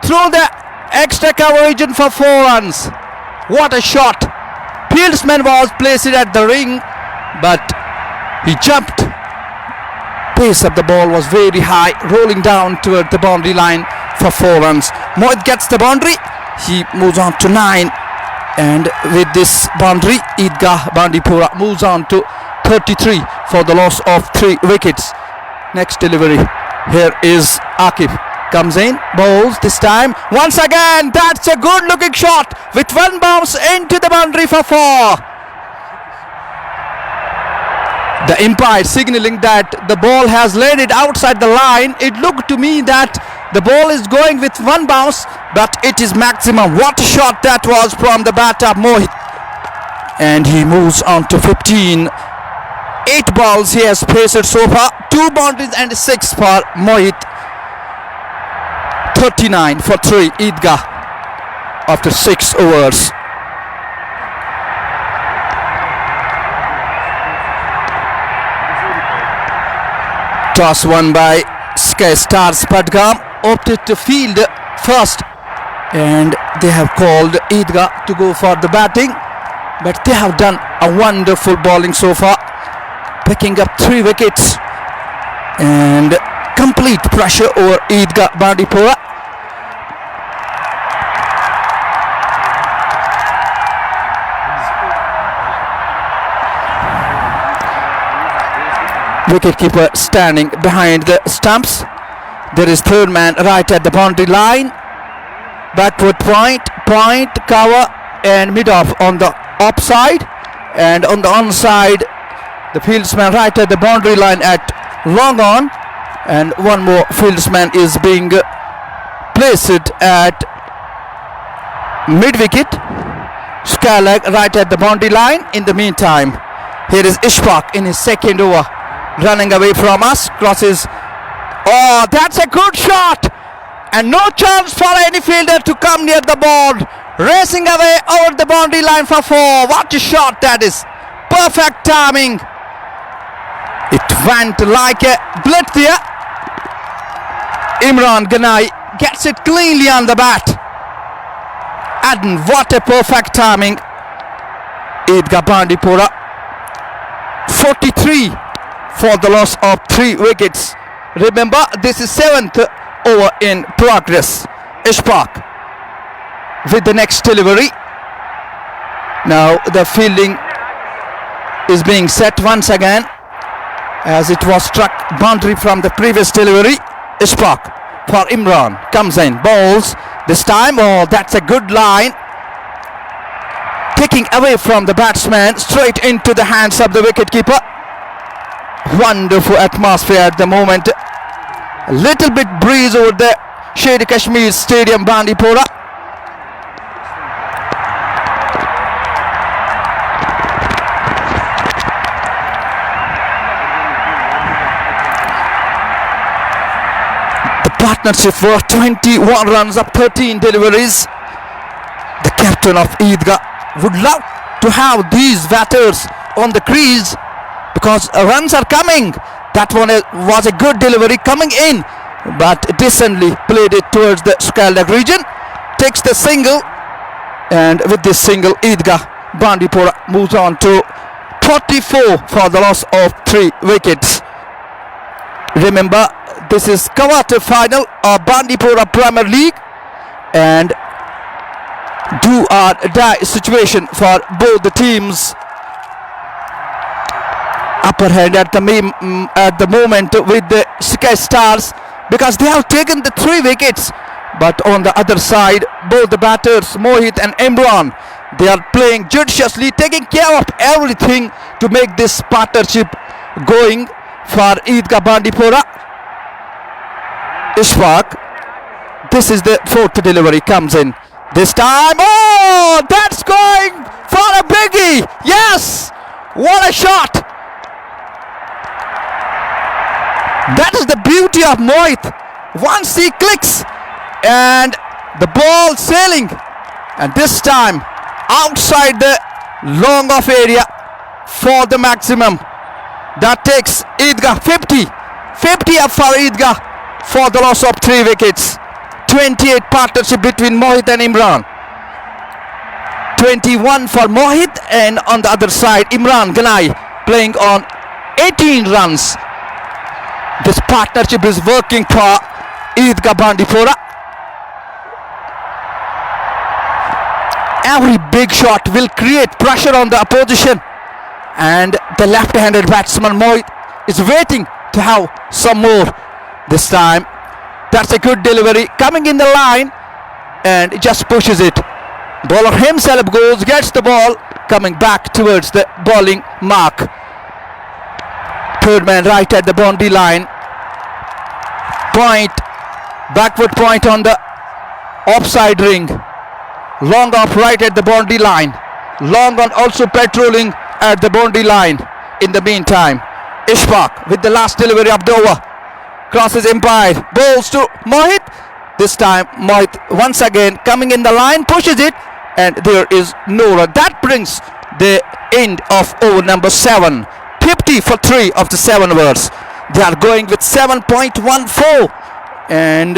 through the extra cover region for 4 runs. What a shot! Fieldsman was placed at the ring, but he jumped. Pace of the ball was very high, rolling down toward the boundary line for 4 runs. Mohit gets the boundary. He moves on to 9. And with this boundary, Eidgah Bandipora moves on to 33 for the loss of 3 wickets. Next delivery. Here is Akif. Comes in, bowls this time. Once again, that's a good looking shot with 1 bounce into the boundary for 4. The umpire signaling that the ball has landed outside the line. It looked to me that the ball is going with 1 bounce, but it is maximum. What a shot that was from the bat of Mohit. And he moves on to 15. 8 balls he has faced so far. 2 boundaries and 6 for Mohit. 39 for 3 Eidgah after 6 overs. Toss won by Sky Stars. Patgam opted to field first, and they have called Eidgah to go for the batting, but they have done a wonderful bowling so far, picking up 3 wickets and complete pressure over Eidgah Bandipora. Wicketkeeper standing behind the stumps. There is 3rd man right at the boundary line. Backward point, cover and mid-off on the offside, and on the onside the fieldsman right at the boundary line at long on, and 1 more fieldsman is being placed at mid-wicket. Skylag right at the boundary line. In the meantime, here is Ishfaq in his 2nd over, running away from us, crosses. Oh, that's a good shot, and no chance for any fielder to come near the ball, racing away over the boundary line for 4. What a shot that is! Perfect timing. It went like a blitz there. Imran Ganai gets it cleanly on the bat, and what a perfect timing. Eidgah Bandipora 43 for the loss of 3 wickets. Remember, this is 7th over in progress. Ishfaq with the next delivery. Now the fielding is being set once again, as it was struck boundary from the previous delivery. Ishfaq for Imran comes in, bowls this time. Oh, that's a good line, taking away from the batsman straight into the hands of the wicketkeeper. Wonderful atmosphere at the moment. A little bit breeze over the Sher Kashmir Stadium, Bandipora. The partnership for 21 runs of 13 deliveries. The captain of Eidgah would love to have these batters on the crease, because runs are coming. That one was a good delivery coming in, but decently played it towards the Skylag region. Takes the single, and with this single, Eidgah Bandipora moves on to 44 for the loss of 3 wickets. Remember, this is quarter final of Bandipora Premier League, and do or die situation for both the teams. Upper hand at the moment with the Sky Stars, because they have taken the 3 wickets, but on the other side, both the batters Mohit and Imran, they are playing judiciously, taking care of everything to make this partnership going for Eidgah Bandipora. Ishfaq, this is the 4th delivery, comes in this time. Oh, that's going for a biggie. Yes, what a shot. That is the beauty of Mohit. Once he clicks, and the ball sailing, and this time outside the long off area for the maximum. That takes Eidgah 50 up for Eidgah for the loss of 3 wickets. 28 partnership between Mohit and Imran. 21 for Mohit, and on the other side Imran Ganai playing on 18 runs. This partnership is working for Eidgah Bandipora. Every big shot will create pressure on the opposition, and the left-handed batsman Mohit is waiting to have some more. This time that's a good delivery coming in the line, and just pushes it. Bowler himself goes, gets the ball, coming back towards the bowling mark. Third man right at the boundary line. Point, backward point on the offside ring. Long off right at the boundary line. Long on also patrolling at the boundary line. In the meantime, Ishfaq with the last delivery of the over. Crosses umpire, bowls to Mohit. This time Mohit once again coming in the line, pushes it, and there is no run. That brings the end of over number 7. 50 for 3 of the 7 overs. They are going with 7.14, and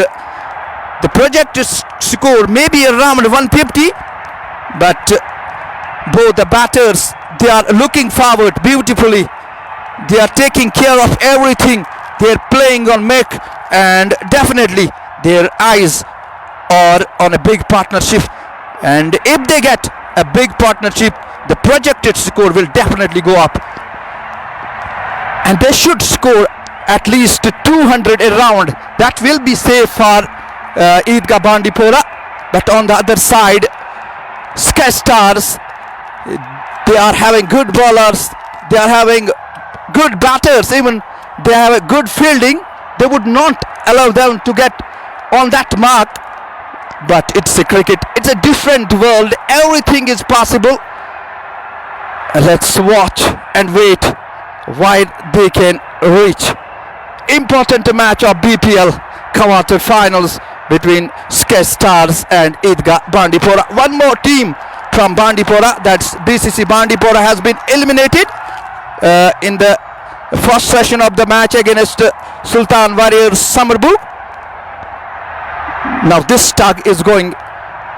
the projected score may be around 150, but both the batters, they are looking forward beautifully. They are taking care of everything. They are playing on make, and definitely their eyes are on a big partnership, and if they get a big partnership, the projected score will definitely go up, and they should score at least 200 around. That will be safe for Eidgah Bandipora. But on the other side, Sky Stars, they are having good bowlers, they are having good batters, even they have a good fielding. They would not allow them to get on that mark, but it's a cricket, it's a different world, everything is possible. Let's watch and wait while they can reach. Important match of BPL quarter finals between Sky Stars and Eidgah Bandipora. One more team from Bandipora, that's BCC Bandipora, has been eliminated in the first session of the match against Sultan Warriors Samarbu. Now this tug is going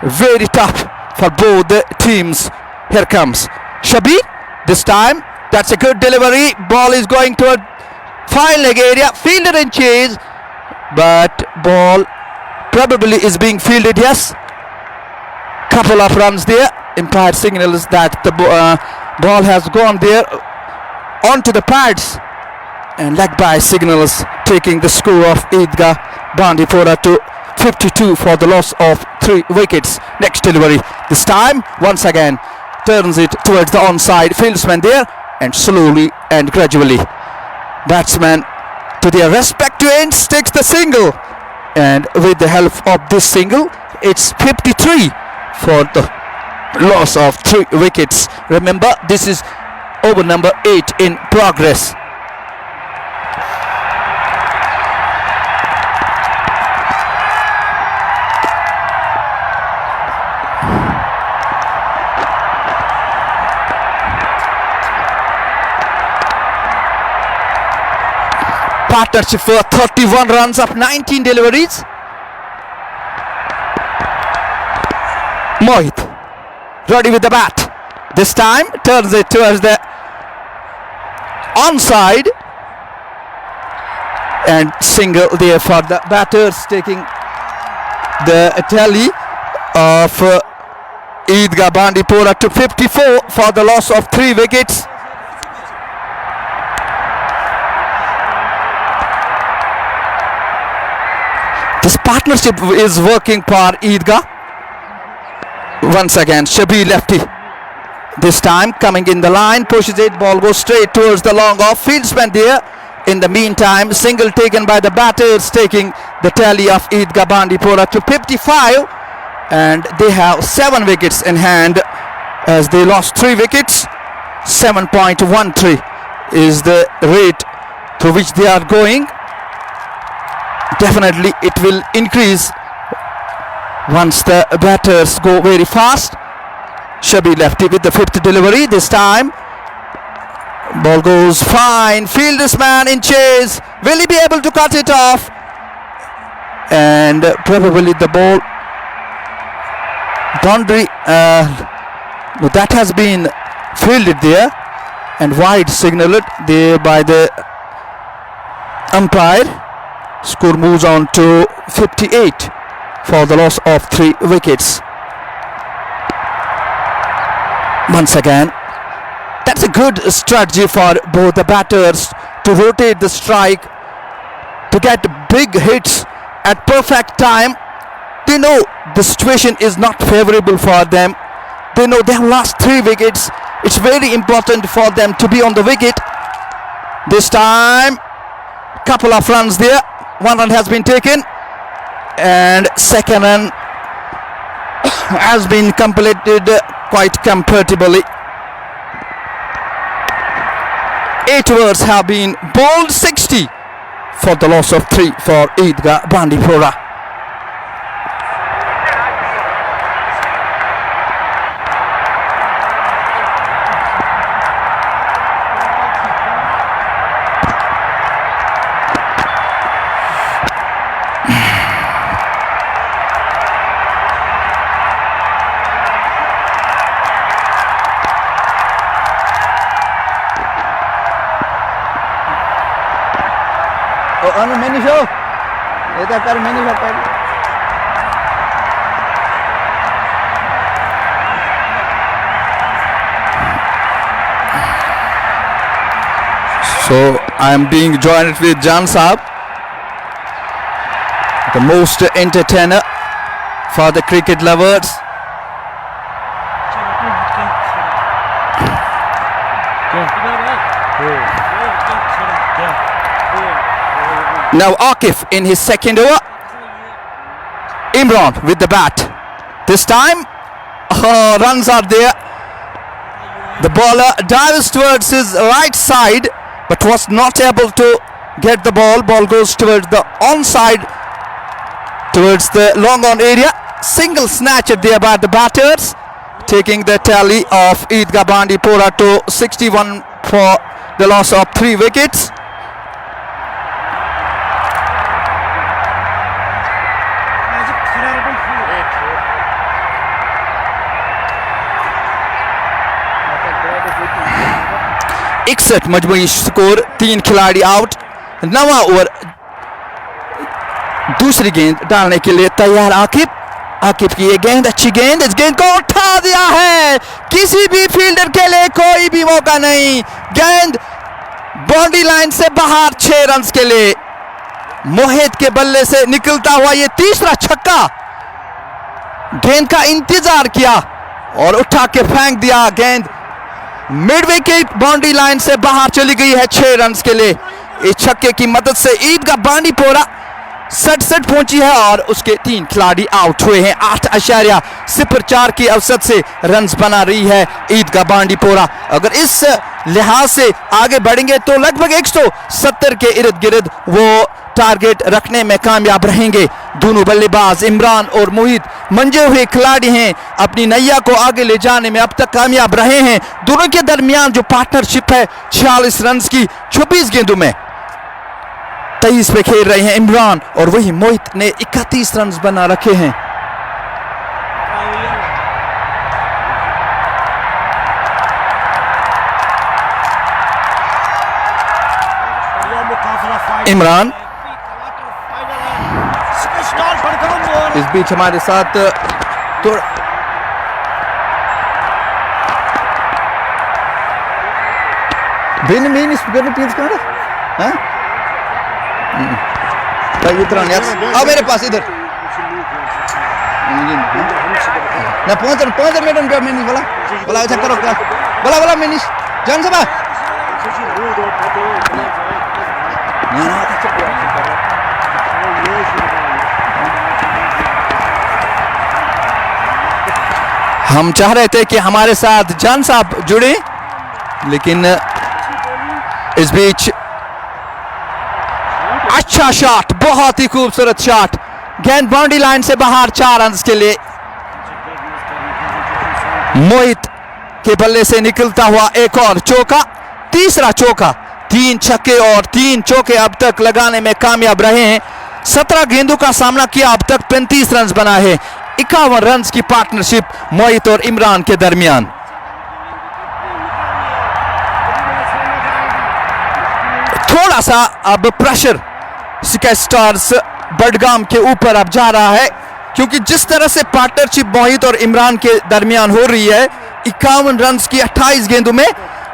very tough for both the teams. Here comes Shabir. This time that's a good delivery. Ball is going to a fine leg area. Fielder in chase, but ball probably is being fielded. Yes, couple of runs there. Umpire signals that the ball has gone there onto the pads, and leg by signals taking the score of Eidgah Bandipora to 52 for the loss of 3 wickets. Next delivery, this time once again turns it towards the onside. Fieldsman there, and slowly and gradually batsman to their respective ends takes the single, and with the help of this single it's 53 for the loss of 3 wickets. Remember, this is over number 8 in progress. Partnership for 31 runs of 19 deliveries. Mohit ready with the bat. This time turns it towards the onside, and single there for the batters, taking the tally of Eidgah Bandipora to 54 for the loss of 3 wickets. This partnership is working for Eidgah. Once again Shabir lefty. This time coming in the line, pushes it, ball goes straight towards the long off. Fieldsman there. In the meantime, single taken by the batters, taking the tally of Eidgah Bandipora to 55, and they have 7 wickets in hand as they lost 3 wickets. 7.13 is the rate to which they are going. Definitely it will increase once the batters go very fast. Shabi lefty with the fifth delivery. This time, ball goes fine. Fielder's man in chase. Will he be able to cut it off? And probably the ball boundary that has been fielded there and wide signaled there by the umpire. Score moves on to 58 for the loss of 3 wickets. Once again, that's a good strategy for both the batters to rotate the strike, to get big hits at perfect time. They know the situation is not favorable for them. They know they have lost 3 wickets. It's very important for them to be on the wicket. This time, couple of runs there. 1 run has been taken, and second run has been completed quite comfortably. 8 overs have been bowled, 60 for the loss of 3 for Eidgah Bandipora. Many show. So I am being joined with Jan Saab, the most entertainer for the cricket lovers. Now Akif in his second over. Imran with the bat. This time, runs are there. The bowler dives towards his right side, but was not able to get the ball. Ball goes towards the onside, towards the long on area. Single snatch there by the batters, taking the tally of Eidgah Bandipora to 61 for the loss of 3 wickets. इकसठ मजमूई score, 3 खिलाड़ी out. 9वां over दूसरी गेंद डालने के लिए तैयार आकिब। आकिब की ये गेंद, अच्छी गेंद, इस गेंद को उठा दिया है। किसी भी फील्डर के लिए कोई भी मौका नहीं। गेंद बाउंड्री लाइन से बाहर, 6 रन के लिए। मोहित के बल्ले से निकलता हुआ ये तीसरा छक्का। गेंद का इंतजार किया और उठा के फेंक दिया। गेंद मिड विकेट बाउंड्री लाइन से बाहर चली गई है 6 रन के लिए। इस छक्के की मदद से ईदगाह बांडीपोरा 67 पहुंची है और उसके 3 खिलाड़ी आउट हुए हैं। 8.04 की औसत से रन्स बना रही है ईदगाह बांडीपोरा। अगर इस लिहाज से आगे बढ़ेंगे तो लगभग 170 के इर्द गिर्द वो टारगेट रखने में कामयाब रहेंगे। दोनों बल्लेबाज इमरान और मोहित मंजे हुए खिलाड़ी हैं, अपनी नैया को आगे ले जाने में अब तक कामयाब रहे हैं। दोनों के दरमियान जो पार्टनरशिप है 46 रन की 26 गेंदों में 23 पे खेल रहे हैं इमरान, और वही मोहित ने 31 रन बना रखे हैं। इमरान इस बीच हमारे साथ थोड़ा बिन मीन इस गर्मी पींच कर हैं भाई इतना नहीं आओ मेरे पास इधर ना 5 मिनट पे मिनिस बोला अच्छा करो क्या बोला मिनिस जान सबा हम चाह रहे थे कि हमारे साथ जान साहब जुड़े, लेकिन इस बीच अच्छा शॉट, बहुत ही खूबसूरत शॉट। गेंद बाउंड्री लाइन से बाहर 4 रन के लिए। मोहित के बल्ले से निकलता हुआ एक और चौका, तीसरा चौका। 3 छक्के और 3 चौके अब तक लगाने में कामयाब रहे हैं। 17 गेंदों का सामना किया, अब तक 35 रन बना है। 51 रन की पार्टनरशिप मोहित और इमरान के दरमियान। थोड़ा सा अब प्रेशर स्काई स्टार्स बडगाम के ऊपर अब जा रहा है, क्योंकि जिस तरह से पार्टनरशिप मोहित और इमरान के दरमियान हो रही है, 51 रन की 28 गेंदों में।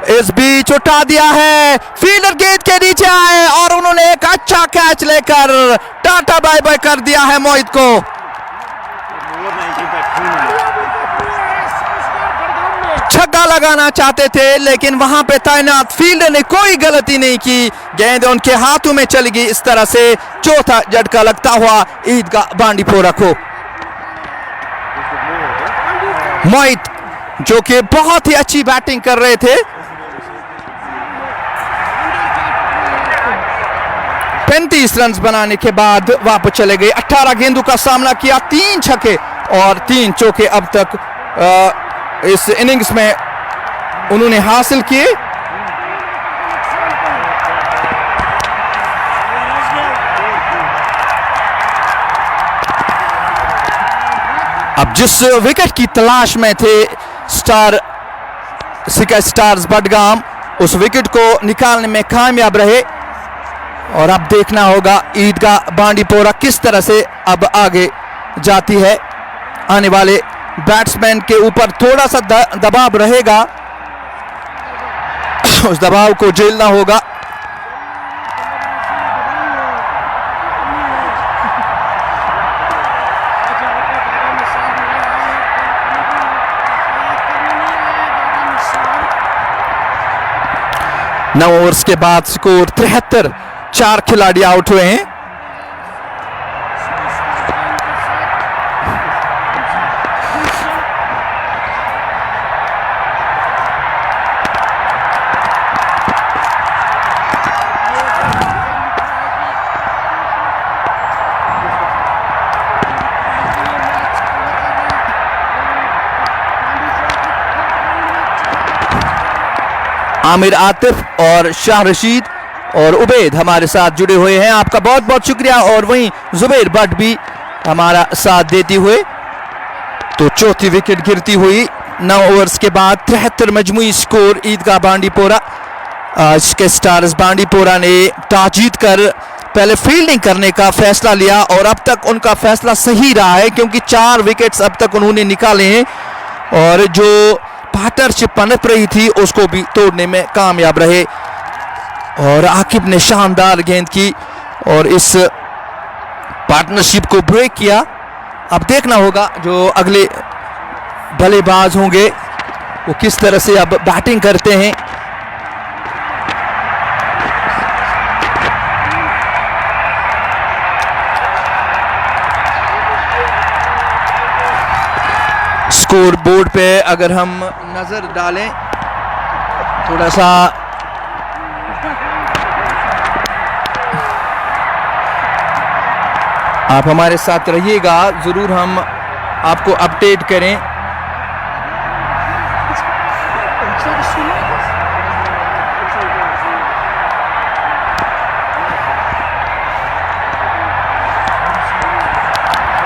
इस बीच उठा दिया है, फील्डर गेंद के नीचे आए और उन्होंने एक अच्छा कैच लेकर टाटा बाय बाय कर दिया है मोहित को। छक्का लगाना चाहते थे, लेकिन वहां पे तैनात फील्डर ने कोई गलती नहीं की, गेंद उनके हाथों में चली गई। इस तरह से चौथा झटका लगता हुआ ईदगाह बांडीपोरा को। मोहित जो कि बहुत ही अच्छी बैटिंग कर रहे थे, 35 रन बनाने के बाद वापस चले गए। 18 गेंदों का सामना किया, 3 छक्के और 3 चौके अब तक इस इनिंग्स में उन्होंने हासिल किए। अब जिस विकेट की तलाश में थे स्काई स्टार्स बडगाम, उस विकेट को निकालने में कामयाब रहे। और अब देखना होगा ईदगाह बांडीपोरा किस तरह से अब आगे जाती है। आने वाले बैट्समैन के ऊपर थोड़ा सा दबाव रहेगा, उस दबाव को झेलना होगा। नौ ओवर्स के बाद स्कोर 73, 4 खिलाड़ी आउट हुए हैं। आमिर आतिफ और शाह रशीद और उबैद हमारे साथ जुड़े हुए हैं, आपका बहुत बहुत शुक्रिया। और वहीं जुबैर भट्ट भी हमारा साथ देती हुए। तो चौथी विकेट गिरती हुई 9 ओवर्स के बाद 73 मजमुई स्कोर ईदगाह बांडीपोरा। स्काई स्टार्स बांडीपोरा ने टॉस जीत कर पहले फील्डिंग करने का फैसला लिया और अब तक उनका फैसला सही रहा है, क्योंकि 4 विकेट्स अब तक उन्होंने निकाले हैं और जो पार्टनरशिप पनप रही थी उसको भी तोड़ने में कामयाब रहे। और आकिब ने शानदार गेंद की और इस पार्टनरशिप को ब्रेक किया। अब देखना होगा जो अगले बल्लेबाज होंगे वो किस तरह से अब बैटिंग करते हैं। स्कोर बोर्ड पे अगर हम नजर डालें, थोड़ा सा आप हमारे साथ रहिएगा, जरूर हम आपको अपडेट करें।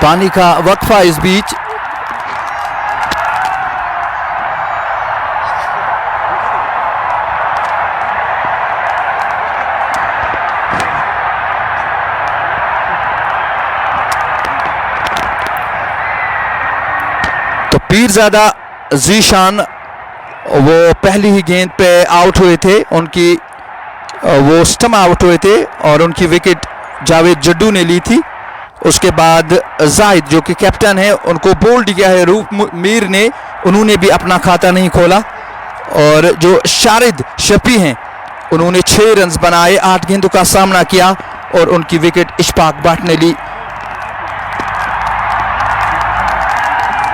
पानी का वक्फा इस बीच। पीरजादा जीशान वो पहली ही गेंद पे आउट हुए थे, उनकी वो स्टम्प आउट हुए थे और उनकी विकेट जावेद जड्डू ने ली थी। उसके बाद जाहिद जो कि कैप्टन है, उनको बोल्ड किया है रूप मीर ने, उन्होंने भी अपना खाता नहीं खोला। और जो शारिद शफी हैं उन्होंने 6 रन बनाए, 8 गेंदों का सामना किया और उनकी विकेट इशफाक भट्ट ने ली।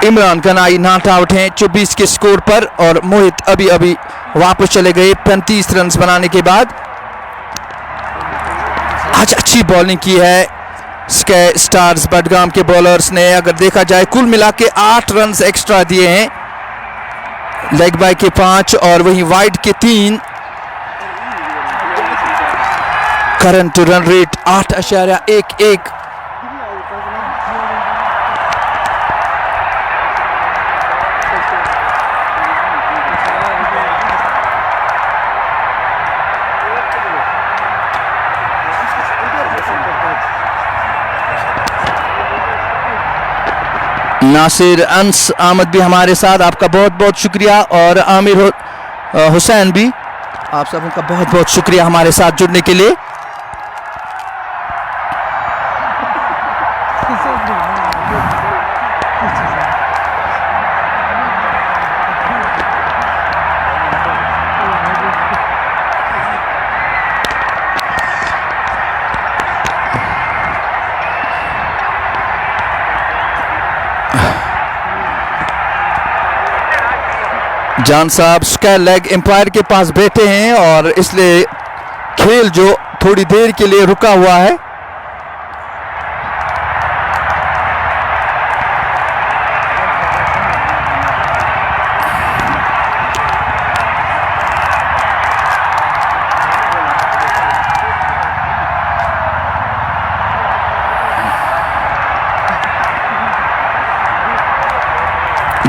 इमरान गनाई नॉट आउट हैं 24 के स्कोर पर और मोहित अभी अभी वापस चले गए 35 रन बनाने के बाद। आज अच्छी बॉलिंग की है स्काई स्टार्स बडगाम के बॉलर्स ने। अगर देखा जाए कुल मिला के 8 रन एक्स्ट्रा दिए हैं लेग बाय के 5 और वहीं वाइड के 3। Current run rate 8.11। नासिर अंस अहमद भी हमारे साथ, आपका बहुत बहुत शुक्रिया। और आमिर हुसैन भी, आप सबका बहुत बहुत शुक्रिया हमारे साथ जुड़ने के लिए। जान साहब स्क्वायर लेग एम्पायर के पास बैठे हैं और इसलिए खेल जो थोड़ी देर के लिए रुका हुआ है।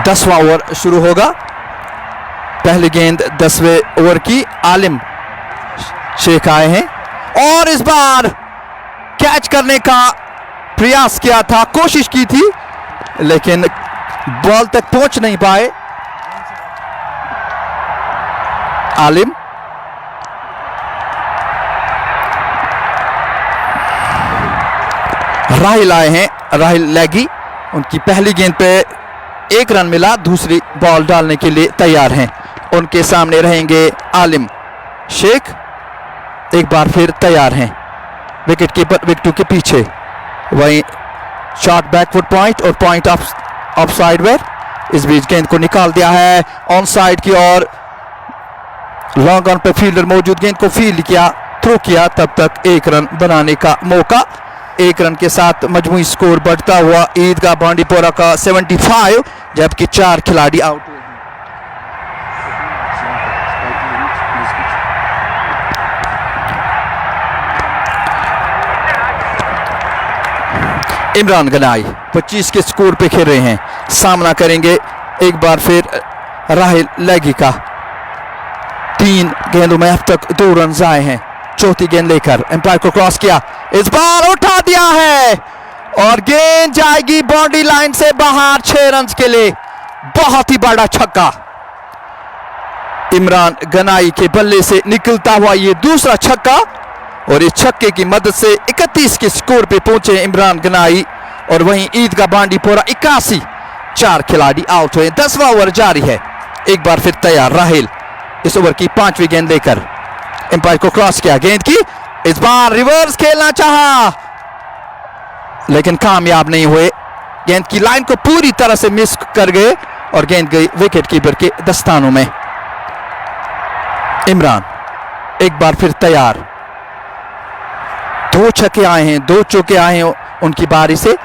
दसवां ओवर शुरू होगा। पहली गेंद 10वें ओवर की। आलिम शेख आए हैं और इस बार कैच करने का प्रयास किया था, कोशिश की थी, लेकिन बॉल तक पहुंच नहीं पाए। आलिम राहिल आए हैं, राहिल लेगी। उनकी पहली गेंद पे 1 रन मिला, दूसरी बॉल डालने के लिए तैयार हैं। उनके सामने रहेंगे आलिम शेख, एक बार फिर तैयार हैं। विकेट कीपर विकेटों के पीछे। वहीं शॉट बैकफुट पॉइंट और पॉइंट ऑफ साइड वेयर। इस बीच गेंद को निकाल दिया है ऑन साइड की ओर। लॉन्ग ऑन पे फील्डर मौजूद, गेंद को फील्ड किया, थ्रो किया, तब तक 1 रन बनाने का मौका। 1 रन के साथ मजमूई स्कोर बढ़ता हुआ ईदगाह बांडीपोरा का 75, जबकि 4 खिलाड़ी आउट हुए। इमरान गनाई 25 के स्कोर पे खेल रहे हैं, सामना करेंगे एक बार फिर राहिल लेगी का। 3 गेंदों में अब तक 2 रन आए हैं। चौथी गेंद लेकर एम्पायर को क्रॉस किया, इस बार उठा दिया है और गेंद जाएगी बाउंड्री लाइन से बाहर 6 रन के लिए। बहुत ही बड़ा छक्का इमरान गनाई के बल्ले से निकलता हुआ ये दूसरा छक्का, और इस छक्के की मदद से 31 के स्कोर पे पहुंचे इमरान गनाई। और वहीं ईदगाह बांडीपोरा 81, 4 खिलाड़ी आउट हुए। 10वां ओवर जारी है, एक बार फिर तैयार राहिल इस ओवर की 5वीं गेंद लेकर एम्पायर को क्रॉस किया, गेंद की इस बार रिवर्स खेलना चाहा लेकिन कामयाब नहीं हुए। गेंद की लाइन को पूरी तरह से मिस कर गए और गेंद गई विकेट कीपर के दस्तानों में। इमरान एक बार फिर तैयार, 2 छक्के आए हैं, 2 चौके आए हैं उनकी बारी से।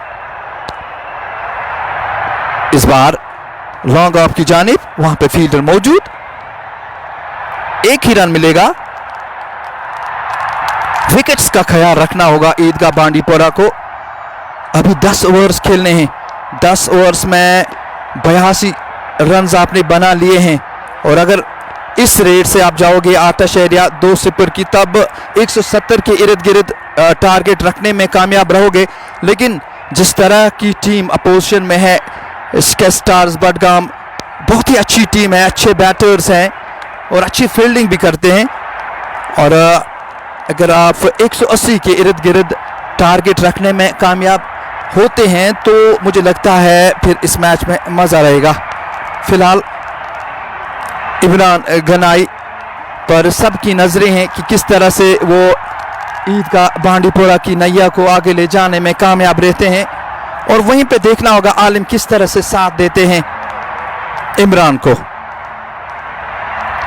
इस बार लॉन्ग ऑफ की जानिब, वहां पे फील्डर मौजूद, 1 ही रन मिलेगा। विकेट्स का ख्याल रखना होगा ईदगाह बांडीपोरा को। अभी 10 ओवर्स खेलने हैं, 10 ओवर्स में 82 रन आपने बना लिए हैं, और अगर इस रेट से आप जाओगे 8.2 की, तब 170 के इर्द गिर्द टारगेट रखने में कामयाब रहोगे। लेकिन जिस तरह की टीम अपोजिशन में है स्काई स्टार्स बडगाम, बहुत ही अच्छी टीम है, अच्छे बैटर्स हैं और अच्छी फील्डिंग भी करते हैं। और अगर आप 180 के इर्द गिर्द टारगेट रखने में कामयाब होते हैं तो मुझे लगता है फिर इस मैच में मज़ा रहेगा। फिलहाल इमरान गनाई पर सबकी नज़रें हैं कि किस तरह से वो ईदगाह बांडीपोरा की नैया को आगे ले जाने में कामयाब रहते हैं, और वहीं पे देखना होगा आलिम किस तरह से साथ देते हैं इमरान को।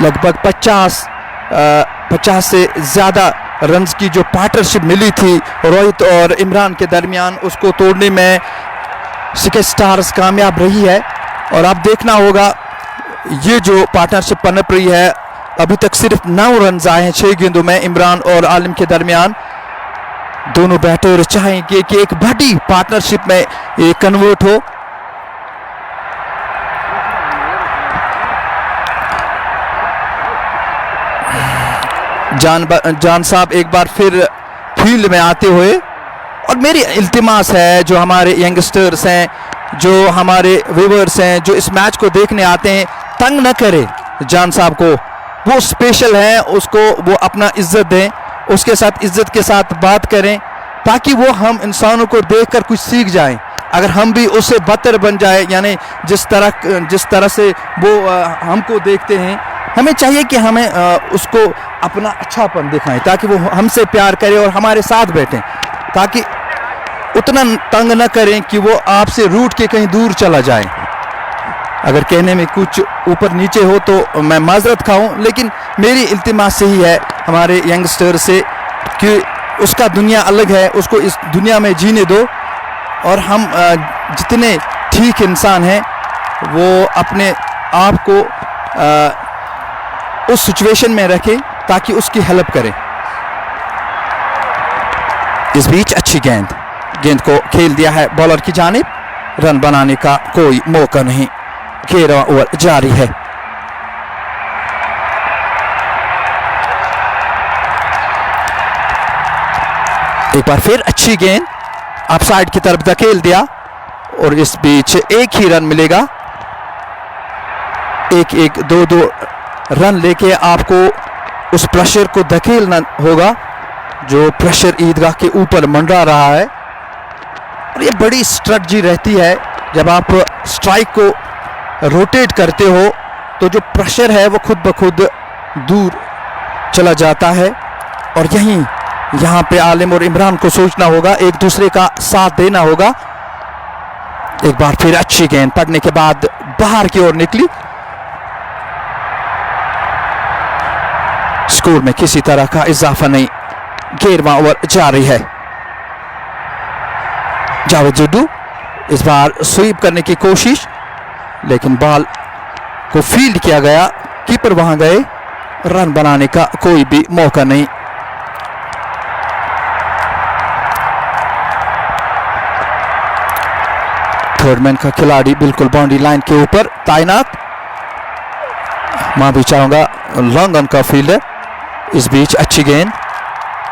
लगभग 50 से ज़्यादा रन्स की जो पार्टनरशिप मिली थी रोहित और इमरान के दरमियान, उसको तोड़ने में स्काई स्टार्स कामयाब रही है। और अब देखना होगा ये जो पार्टनरशिप पनप रही है, अभी तक सिर्फ 9 रन आए हैं 6 गेंदों में इमरान और आलिम के दरमियान। दोनों बैटर चाहेंगे कि एक बड़ी पार्टनरशिप में ये कन्वर्ट हो। जान साहब एक बार फिर फील्ड में आते हुए, और मेरी इल्तिमास है जो हमारे यंगस्टर्स हैं, जो हमारे व्यूअर्स हैं, जो इस मैच को देखने आते हैं, तंग न करें जान साहब को। वो स्पेशल है, उसको वो अपना इज्जत दें, उसके साथ इज्जत के साथ बात करें, ताकि वो हम इंसानों को देखकर कुछ सीख जाएं। अगर हम भी उससे बदतर बन जाए, यानी जिस तरह से वो हमको देखते हैं, हमें चाहिए कि हमें उसको अपना अच्छापन दिखाएं, ताकि वो हमसे प्यार करे और हमारे साथ बैठें, ताकि उतना तंग न करें कि वो आपसे रूठ के कहीं दूर चला जाए। अगर कहने में कुछ ऊपर नीचे हो तो मैं माजरत खाऊं, लेकिन मेरी इल्तिमास से ही है हमारे यंगस्टर से कि उसका दुनिया अलग है, उसको इस दुनिया में जीने दो, और हम जितने ठीक इंसान हैं वो अपने आप को उस सिचुएशन में रखें ताकि उसकी हेल्प करें। इस बीच अच्छी गेंद को खेल दिया है बॉलर की जानिब, रन बनाने का कोई मौका नहीं। 13वां ओवर जारी है। एक बार फिर अच्छी गेंद अपसाइड की तरफ धकेल दिया, और इस बीच एक ही रन मिलेगा। 1-1 2-2 रन लेके आपको उस प्रेशर को धकेलना होगा जो प्रेशर ईदगाह के ऊपर मंडरा रहा है। और ये बड़ी स्ट्रेटजी रहती है, जब आप स्ट्राइक को रोटेट करते हो तो जो प्रेशर है वो खुद ब खुद दूर चला जाता है। और यहाँ पे आलिम और इमरान को सोचना होगा, एक दूसरे का साथ देना होगा। एक बार फिर अच्छी गेंद पड़ने के बाद बाहर की ओर निकली। स्कोर में किसी तरह का इजाफा नहीं। 13वां ओवर जारी है। जावेद जड्डू इस बार स्वीप करने की कोशिश, लेकिन बॉल को फील्ड किया गया, कीपर वहां गए, रन बनाने का कोई भी मौका नहीं। थर्ड मैन का खिलाड़ी बिल्कुल बाउंड्री लाइन के ऊपर तैनात। मैं भी चाहूंगा लॉन्ग ऑन का फील्डर। इस बीच अच्छी गेंद,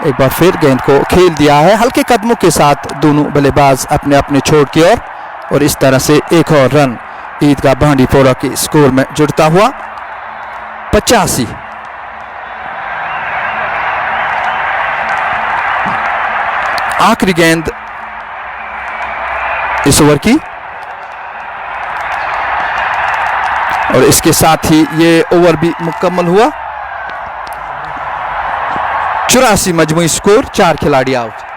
एक बार फिर गेंद को खेल दिया है हल्के कदमों के साथ दोनों बल्लेबाज अपने अपने छोर की ओर, और इस तरह से एक और रन ईदगाह बांडीपोरा के स्कोर में जुड़ता हुआ। 85। आखिरी गेंद इस ओवर की, और इसके साथ ही ये ओवर भी मुकम्मल हुआ। 84 मजमूई स्कोर, 4 खिलाड़ी out.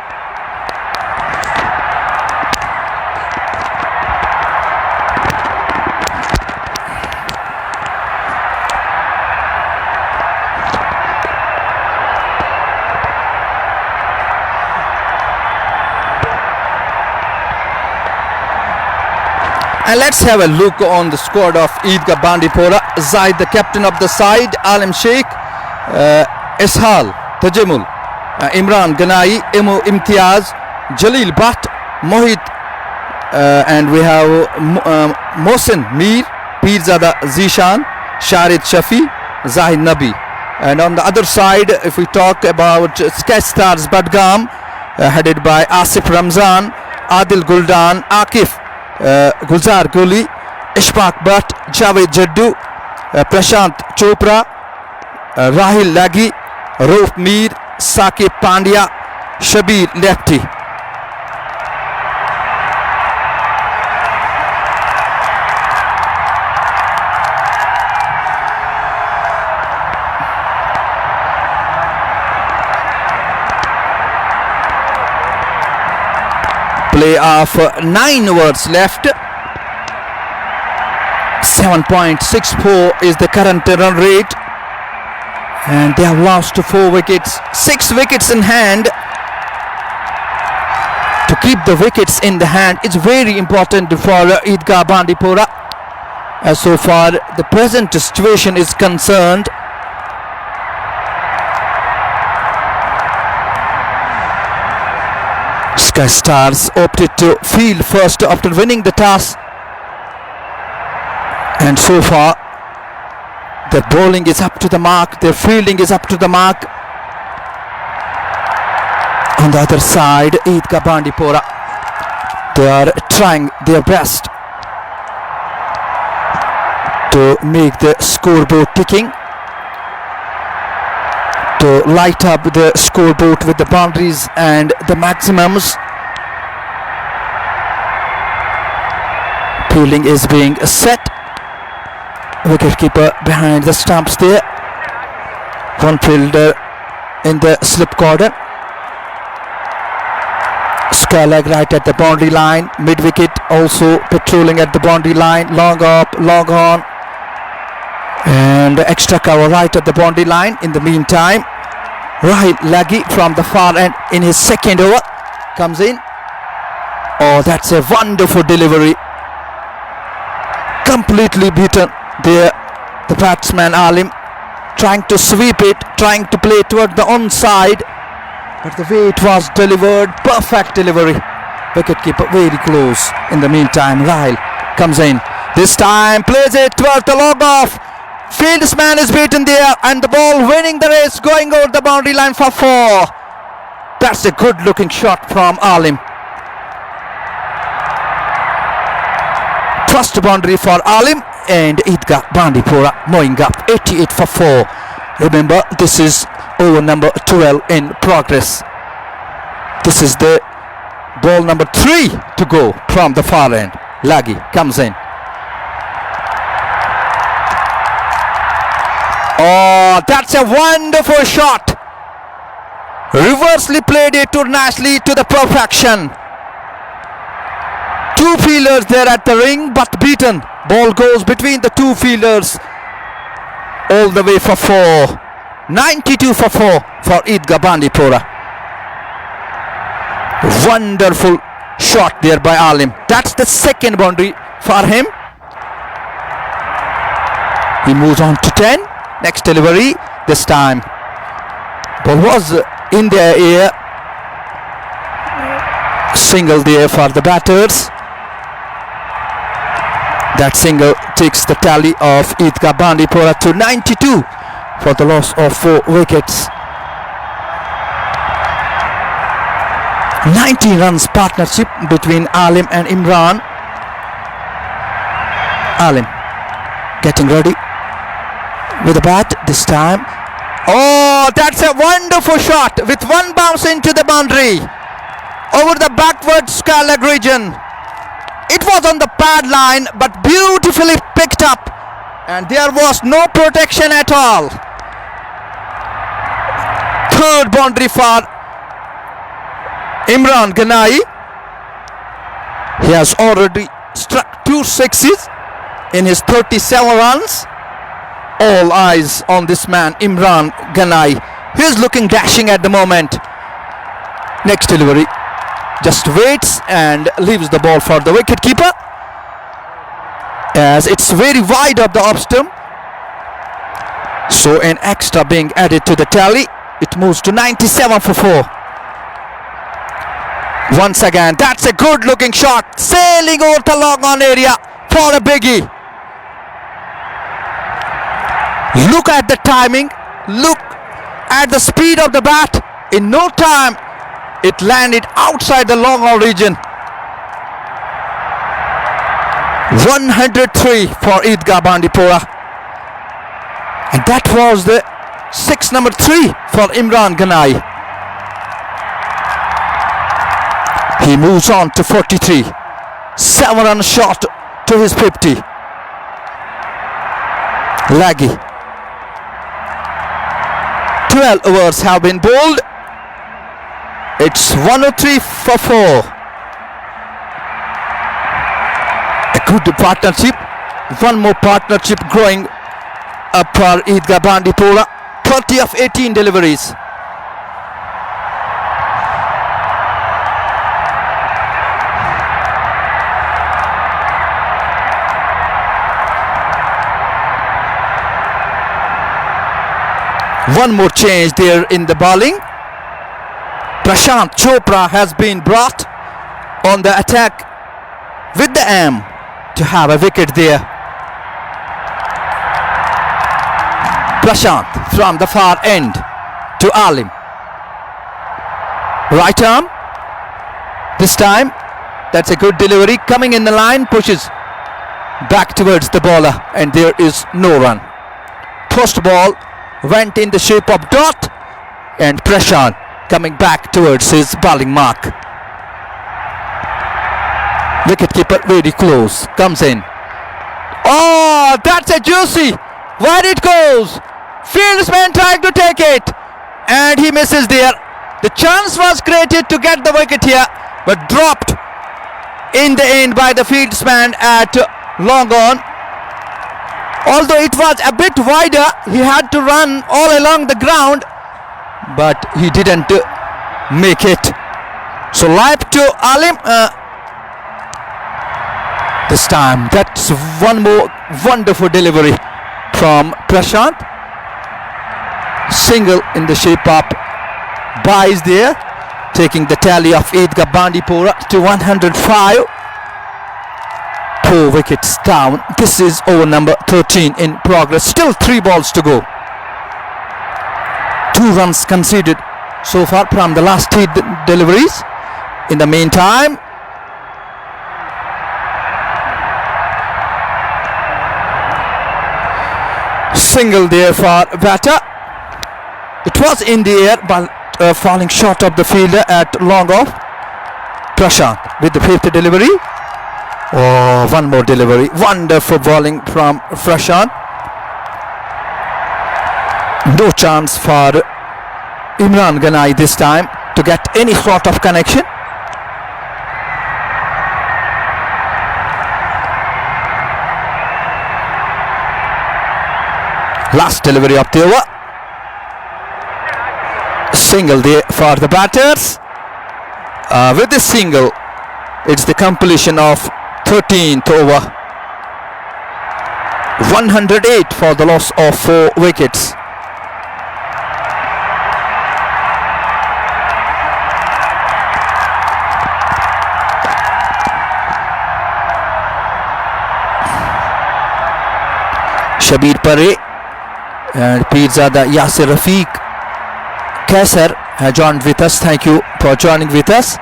And let's have a look on the squad of Eidgah Bandipora. Zaid, the captain of the side, Alim Sheikh, Ishal Tajamul, Imran Ganai, Imo Imtiaz, Jalil Bhatt, Mohit, and we have Mohsin Mir, Pirzada Zishan, Sharid Shafi, Zahid Nabi. And on the other side, if we talk about Sketch Stars Badgam, headed by Asif Ramzan, Adil Guldan, Akif Gulzar Guli, Ishfaq Bhatt, Javed Jaddu, Prashant Chopra, Rahil Lagi, Rauf Mir, Saqib Pandya, Shabir Lefty. Play of 9 overs left. 7.64 is the current run rate, and they have lost 4 wickets. 6 wickets in hand. To keep the wickets in the hand is very important for Eidgah Bandipora. as so far the present situation is concerned. Sky Stars opted to field first after winning the toss, and so far their bowling is up to the mark, their fielding is up to the mark. On the other side, Eidgah Bandipora, they are trying their best to make the scoreboard ticking, to light up the scoreboard with the boundaries and the maximums. Fielding is being set. Wicketkeeper behind the stumps there. One fielder in the slip corner. Skylark right at the boundary line. Mid wicket also patrolling at the boundary line. Long up, long on. And extra cover right at the boundary line. In the meantime, Rahil Laghi from the far end in his second over comes in. Oh, that's a wonderful delivery. Completely beaten there, the batsman Alim, trying to sweep it, trying to play toward the onside, but the way it was delivered, perfect delivery. Wicketkeeper very close. In the meantime, Rahil comes in. This time plays it toward the long off. Fieldsman is beaten there, and the ball winning the race, going over the boundary line for 4. That's a good looking shot from Alim. First boundary for Alim, and Eidgah Bandipora mowing up 88 for 4. Remember, this is over number 12 in progress. This is the ball number 3 to go from the far end. Laghi comes in. Oh, that's a wonderful shot. Reversely played it to nicely to the perfection. 2 fielders there at the ring, but beaten. Ball goes between the 2 fielders all the way for 4. 92 for 4 for Eidgah Bandipora. Wonderful shot there by Alim. That's the second boundary for him. He moves on to 10. Next delivery. This time ball was in the air. Single there for the batters. That single takes the tally of Eidgah Bandipora to 92 for the loss of 4 wickets. 19 runs partnership between Alim and Imran. Alim getting ready with a bat this time. Oh, that's a wonderful shot with one bounce into the boundary over the backward Skylark region. It was on the pad line, but beautifully picked up, and there was no protection at all. Third boundary for Imran Ganai. He has already struck 2 sixes in his 37 runs. All eyes on this man, Imran Ganai. He is looking dashing at the moment. Next delivery. Just waits and leaves the ball for the wicketkeeper, as it's very wide of the off stump. So an extra being added to the tally. It moves to 97 for 4. Once again, that's a good looking shot, sailing over the long on area for a biggie. Look at the timing, look at the speed of the bat. In no time it landed outside the long on region. 103 for Eidgah Bandipora, and that was the 6 number 3 for Imran Ganai. He moves on to 43, 7 runs short to his 50. Laghi. 12 overs have been bowled. It's 103 for 4. A good partnership. One more partnership growing up for Eidgah Bandipora. 30 of 18 deliveries. One more change there in the bowling. Prashant Chopra has been brought on the attack with the aim to have a wicket there. Prashant from the far end to Alim. Right arm. This time, that's a good delivery. Coming in the line, pushes back towards the bowler, and there is no run. First ball went in the shape of dot, and Prashant coming back towards his bowling mark. Wicketkeeper very close, comes in. Oh, that's a juicy. Where it goes. Fieldsman trying to take it, and he misses there. The chance was created to get the wicket here, but dropped in the end by the fieldsman at long on. Although it was a bit wider, he had to run all along the ground, but he didn't make it. So live to Alim. This time, that's one more wonderful delivery from Prashant. Single in the shape of buys there, taking the tally of Eidgah Bandipora to 105. 4 wickets down. This is over number 13 in progress. Still 3 balls to go. 2 runs conceded so far from the last 3 deliveries. In the meantime, single there for batter. It was in the air, but falling short of the fielder at long off. Prashant with the 5th delivery. Oh, one more delivery. Wonderful bowling from Prashant. No chance for Imran Ganai this time to get any sort of connection. Last delivery of the over. Single there for the batters. With this single, it's the completion of 13th over. 108 for the loss of 4 wickets. Shabir Pare and Pirzada Yasir Rafiq Kaisar have joined with us. Thank you for joining with us.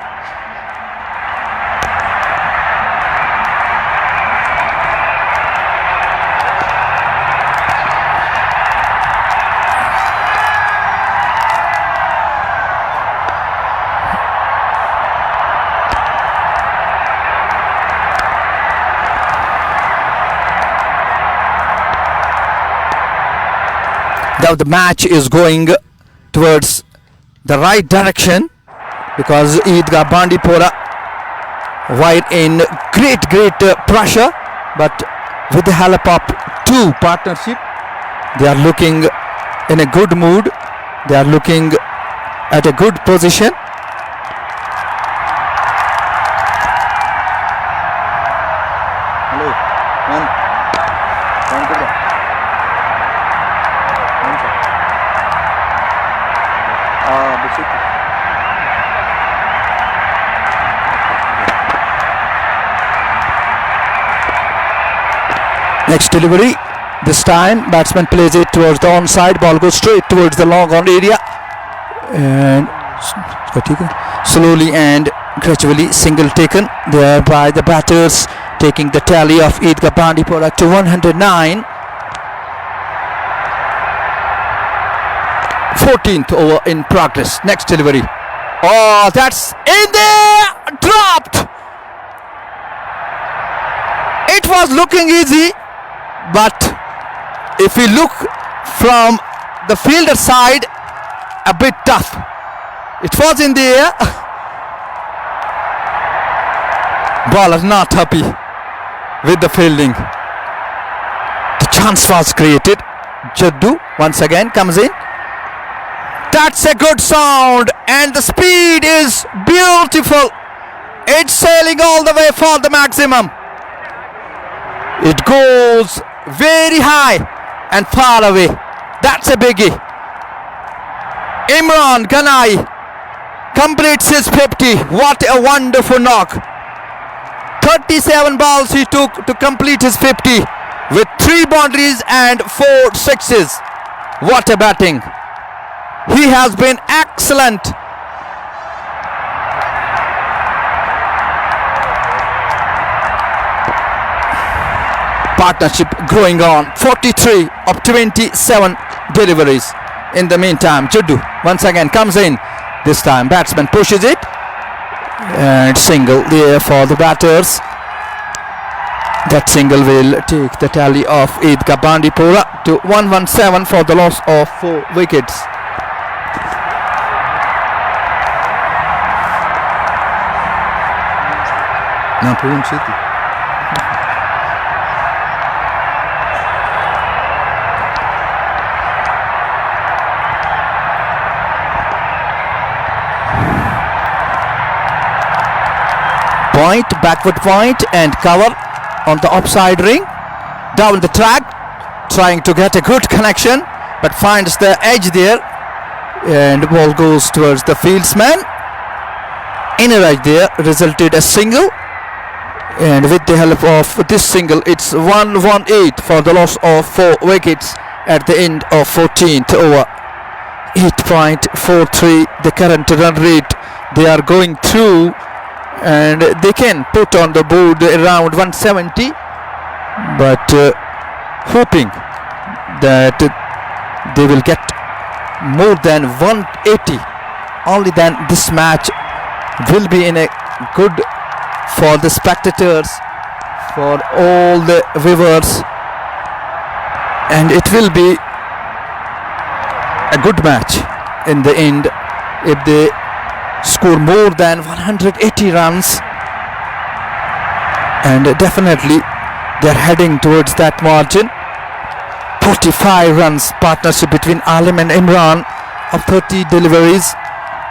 Now the match is going towards the right direction because Eidgah Bandipora were in great pressure, but with the help of 2 partnership, they are looking in a good mood. They are looking at a good position. Next delivery, this time batsman plays it towards the onside, ball goes straight towards the long on area, and slowly and gradually single taken there by the batters, taking the tally of Eidgah Bandipora to 109. 14th over in progress. Next delivery. Oh, that's in there, dropped. It was looking easy, but if we look from the fielder side, a bit tough. It was in the air. Bowler not happy with the fielding. The chance was created. Jaddu once again comes in. That's a good sound, and the speed is beautiful. It's sailing all the way for the maximum. It goes very high and far away. That's a biggie. Imran Ganai completes his 50. What a wonderful knock. 37 balls he took to complete his 50 with 3 boundaries and 4 sixes. What a batting. He has been excellent. Partnership growing on. 43 of 27 deliveries. In the meantime, Juddu once again comes in. This time batsman pushes it and single there for the batters. That single will take the tally of Eidgah Bandipora to 117 for the loss of 4 wickets. Now Pune City. Point, backward point and cover on the offside ring. Down the track, trying to get a good connection, but finds the edge there, and the ball goes towards the fieldsman. Inner edge there resulted a single, and with the help of this single, it's 118 for the loss of 4 wickets at the end of 14th over. 8.43 the current run rate they are going through, and they can put on the board around 170, but hoping that they will get more than 180. Only then this match will be in a good for the spectators, for all the viewers, and it will be a good match in the end if they score more than 180 runs, and definitely they're heading towards that margin. 45 runs partnership between Alim and Imran of 30 deliveries.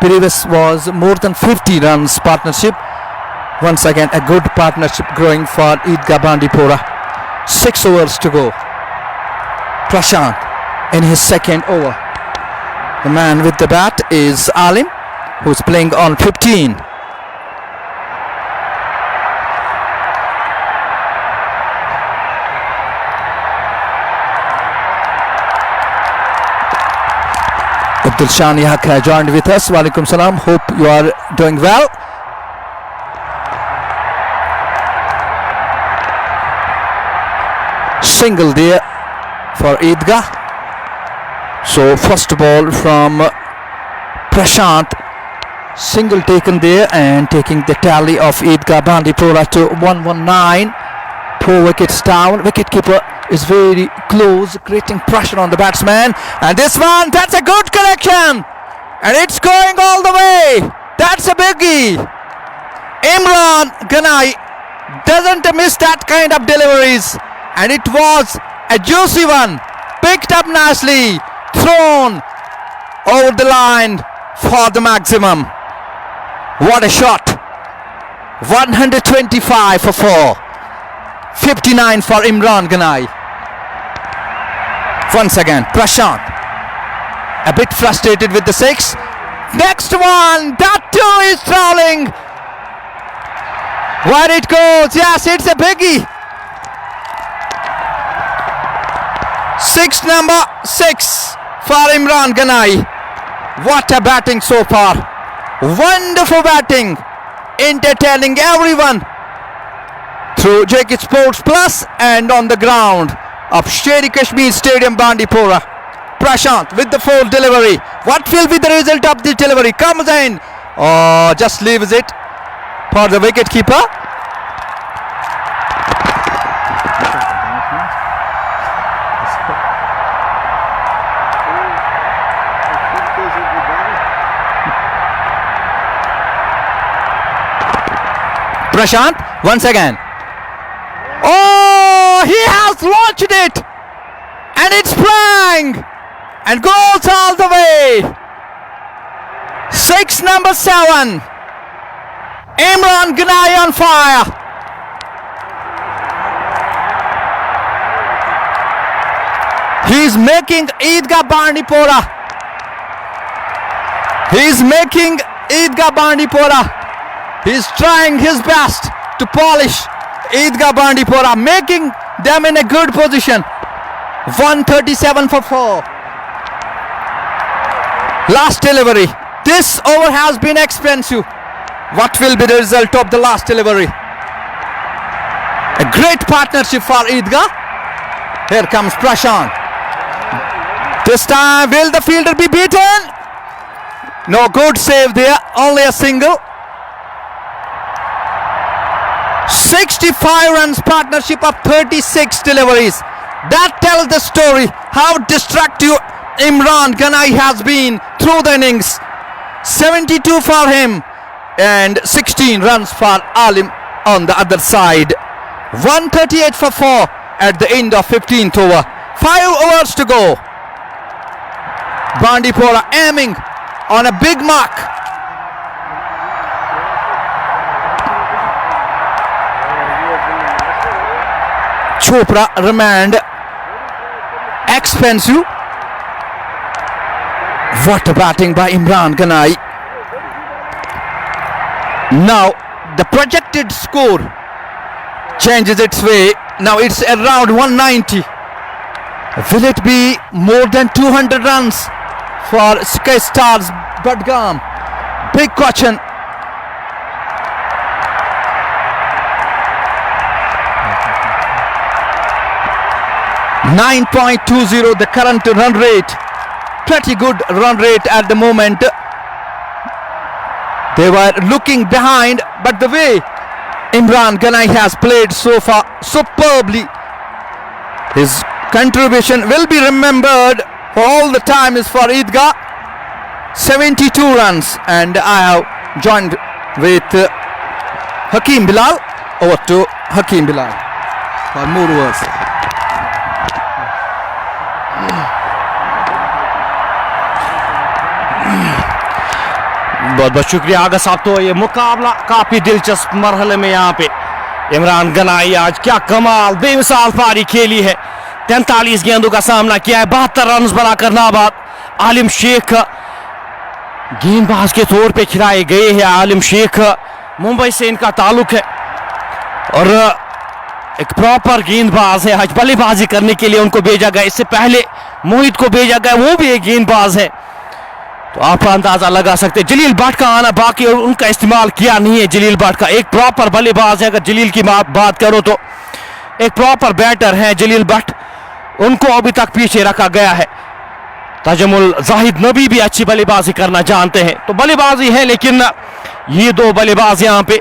Previous was more than 50 runs partnership. Once again a good partnership growing for Eidgah Bandipora. 6 overs to go. Prashant in his second over. The man with the bat is Alim, who's playing on 15. Dilshan Yahak joined with us. Walaikum salam. Hope you are doing well. Single there for Eidgah. So first ball from Prashant. Single taken there and taking the tally of Eidgah Bandipora to 119. 4 wickets down. Wicketkeeper is very close, creating pressure on the batsman. And this one, that's a good connection. And it's going all the way. That's a biggie. Imran Ganai doesn't miss that kind of deliveries. And it was a juicy one. Picked up nicely. Thrown over the line for the maximum. What a shot. 125 for 4. 59 for Imran Ganai. Once again, Prashant a bit frustrated with the 6. Next one, that too is trolling. Where it goes, yes, it's a biggie. Number 6 for Imran Ganai. What a batting so far. Wonderful batting, entertaining everyone through JK Sports Plus and on the ground of Sher-e Kashmir Stadium, Bandipora. Prashant with the full delivery. What will be the result of this delivery? Comes in. Oh, just leaves it for the wicket keeper. Prashant once again. Oh, he has launched it, and it's flying and goes all the way. Number 7. Imran Ganai on fire. He's making Eidgah Bandipora He is making Eidgah Bandipora. He is trying his best to polish Eidgah Bandipora, making them in a good position. 137 for 4. Last delivery. This over has been expensive. What will be the result of the last delivery? A great partnership for Eidgah. Here comes Prashant. This time, will the fielder be beaten? No, good save there. Only a single. 65 runs partnership of 36 deliveries. That tells the story how destructive Imran Ganai has been through the innings. 72 for him and 16 runs for Alim on the other side. 138 for 4 at the end of 15th over. 5 overs to go. Bandipora aiming on a big mark. Chopra remained expensive. What a batting by Imran Ganai. Now the projected score changes its way. Now it's around 190. Will it be more than 200 runs for Sky Stars Budgam? Big question. .20 the current run rate. Pretty good run rate at the moment. They were looking behind, but the way Imran Ganai has played so far superbly, his contribution will be remembered for all the time is for Eidgah. 72 runs, and I have joined with Hakeem Bilal. Over to Hakeem Bilal for more overs. बहुत बहुत शुक्रिया आगा साहब। तो ये मुकाबला काफी दिलचस्प मरहले में यहाँ पे इमरान गनाई आज क्या कमाल बेमिसाल पारी खेली है। 43 गेंदों का सामना किया है, 72 रन बनाकर नाबाद। आलिम शेख गेंदबाज के तौर पे खिलाए गए हैं। आलिम शेख मुंबई से इनका ताल्लुक है और एक प्रॉपर गेंदबाज है। आज बल्लेबाजी करने के लिए उनको भेजा गया, इससे पहले मोहित को भेजा गया, वो भी एक गेंदबाज है। तो आप अंदाजा लगा सकते हैं जलील भट्ट का आना बाकी और उनका इस्तेमाल किया नहीं है। जलील भट्ट का एक प्रॉपर बल्लेबाज है। अगर जलील की बात करो तो एक प्रॉपर बैटर है जलील भट्ट, उनको अभी तक पीछे रखा गया है। तजमुल जाहिद नबी भी अच्छी बल्लेबाजी करना जानते हैं। तो बल्लेबाजी है, लेकिन ये दो बल्लेबाज यहाँ पे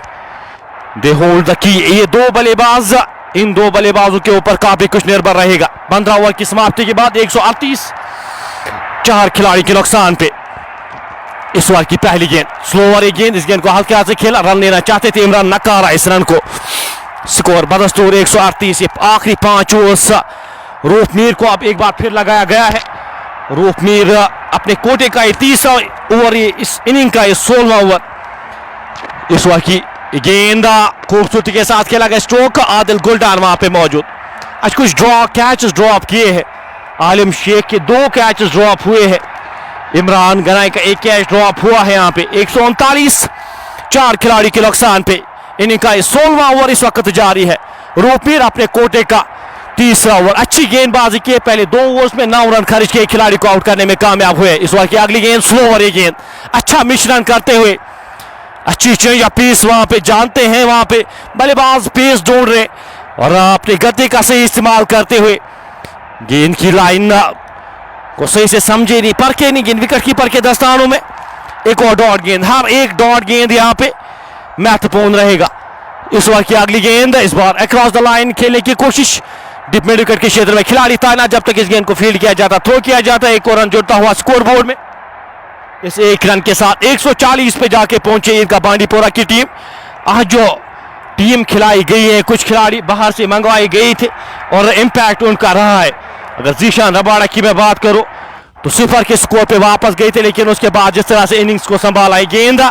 दे होल्ड द की। ये दो बल्लेबाज, इन दो बल्लेबाजों के ऊपर काफी कुछ निर्भर रहेगा। 15 ओवर की समाप्ति के बाद 138, 4 खिलाड़ी के नुकसान पे। इस ओवर की पहली गेंद स्लो ओवर गेंद, इस गेंद को हल्के हाथ से खेला, रन लेना चाहते थे इमरान, नकारा इस रन को। स्कोर बदस्तूर 138। आखिरी 5 ओवर्स रूपमीर को अब एक बार फिर लगाया गया है। रूपमीर अपने कोटे का ये 30वां ओवर, इस इनिंग का ये 16वां ओवर। इस ओवर की गेंद खूबसूरती के साथ खेला गया, स्ट्रोक। आदिल गुलडान वहां पे मौजूद। आज कुछ कैचेस ड्रॉप किए हैं। आलिम शेख के 2 कैचेस ड्रॉप हुए हैं। इमरान गनाई का 1 कैच ड्रॉप हुआ है यहाँ पे। 139, 4 खिलाड़ी के नुकसान पे इनिंग का 16वां ओवर इस वक्त जारी है। रूपमीर अपने कोटे का 30वां ओवर। अच्छी गेंदबाजी की, पहले 2 ओवर्स में 9 रन खर्च किए, खिलाड़ी को आउट करने में कामयाब हुए। इस ओवर की अगली गेंद स्लो ओवर गेंद, अच्छा मिश्रण करते हुए अच्छी चेंज पीस वहां पे जानते हैं, वहां पे बल्लेबाज पेस ढूंढ रहे और अपने गति का सही इस्तेमाल करते हुए गेंद की लाइन को सही से समझे नहीं, परखे नहीं गेंद, विकेट कीपर के दस्तानों में। एक और डॉट गेंद, हर एक डॉट गेंद यहाँ पे महत्वपूर्ण रहेगा। इस ओवर की अगली गेंद, इस बार अक्रॉस द लाइन खेलने की कोशिश, डिप मिड विकेट के क्षेत्र में खिलाड़ी ताना, जब तक इस गेंद को फील्ड किया जाता, थ्रो किया जाता। एक और रन जुड़ता हुआ स्कोर बोर्ड में। इस 1 रन के साथ 140 पे जाके पहुंचे इनका बांडीपोरा की टीम। आज जो टीम खिलाई गई है, कुछ खिलाड़ी बाहर से मंगवाए गए थे और इम्पैक्ट उनका रहा है। अगर जीशान रबाड़ा की मैं बात करूं तो 0 के स्कोर पे वापस गए थे, लेकिन उसके बाद जिस तरह से इनिंग्स को संभाला है, गेंद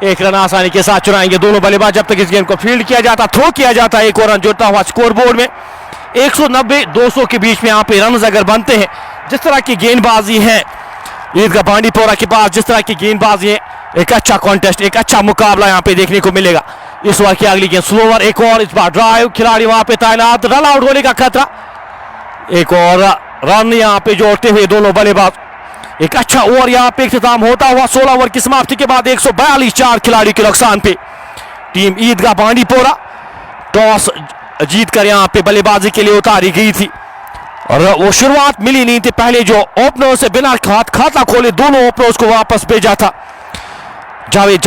1 रन आसानी के साथ चुराएंगे दोनों बल्लेबाज, जब तक इस गेंद को फील्ड किया जाता, थ्रो किया जाता। एक और रन जुड़ता हुआ स्कोर बोर्ड में। 190-200 के बीच में यहाँ पे रन अगर बनते हैं, जिस तरह की गेंदबाजी है ईदगाह बांडीपोरा के पास जिस तरह की गेंदबाजी है, एक अच्छा कॉन्टेस्ट, एक अच्छा मुकाबला यहाँ पे देखने को मिलेगा। इस ओवर की अगली गेंद स्लोवर, एक और इस बार ड्राइव, खिलाड़ी वहां पे तैनात, रन आउट होने का खतरा, एक और रन यहाँ पे जोड़ते हुए दोनों बल्लेबाज। एक अच्छा ओवर यहाँ पे इख्तिताम होता हुआ 16 ओवर की समाप्ति के बाद 142, 4 खिलाड़ी के नुकसान पे टीम ईदगाह बांडीपोरा टॉस जीत कर यहाँ पे बल्लेबाजी के लिए उतारी गई थी और वो शुरुआत मिली नहीं थी। पहले जो ओपनर से बिना खाता खोले दोनों ओपनर्स को वापस भेजा था जावेद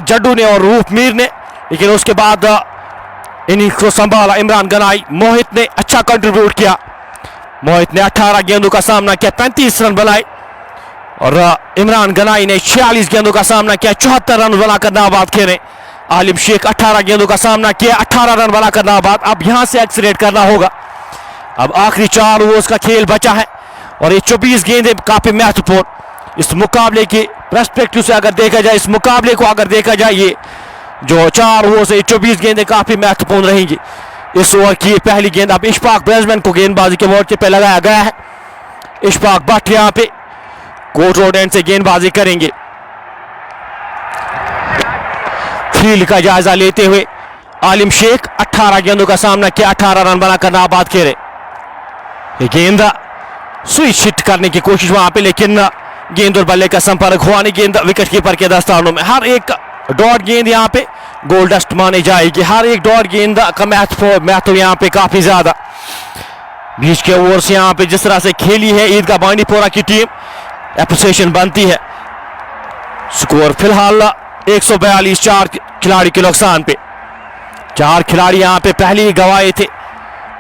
जड्डू ने और रूप मीर ने, लेकिन उसके बाद इनिंग्स को संभाला इमरान गनाई। मोहित ने अच्छा कंट्रीब्यूट किया, मोहित ने 18 गेंदों का सामना किया, 35 रन बनाए और इमरान गनाई ने 46 गेंदों का सामना किया, 74 रन बनाकर नाबाद खेले। आलिम शेख 18 गेंदों का सामना किया, 18 रन बनाकर नाबाद। अब यहां से एक्सीलेट करना होगा, अब आखिरी 4 ओवर्स का खेल बचा है और ये 24 गेंदें काफी महत्वपूर्ण इस मुकाबले के पर्सपेक्टिव से अगर देखा जाए, इस मुकाबले को अगर देखा जाए, ये जो 4 ओवर से 24 गेंदें काफी महत्वपूर्ण रहेंगी। इस ओवर की पहली गेंद अब इशफाक बैट्समैन को गेंदबाजी के मोर्चे पे लगाया गया है। इशफाक भट्ट यहाँ पे कोर्ट रोड एंड से गेंदबाजी करेंगे। फील्ड का जायजा लेते हुए आलिम शेख 18 गेंदों का सामना किया, 18 रन बनाकर नाबाद खेले। ये गेंद स्विच हिट करने की कोशिश वहां पे, लेकिन गेंद और बल्ले का संपर्क हुआ नहीं। गेंद विकेट कीपर के दस्तानों में। हर एक डॉट गेंद यहाँ पे गोल डस्ट मानी जाएगी, हर एक डॉट गेंद का महत्व यहाँ पे काफी ज्यादा। बीच के ओवर से यहाँ पे जिस तरह से खेली है ईदगाह बांडीपोरा की टीम, एप्रिसिएशन बनती है। स्कोर फिलहाल 142, 4 खिलाड़ी के नुकसान पे। 4 खिलाड़ी यहाँ पे पहले ही गंवाए थे,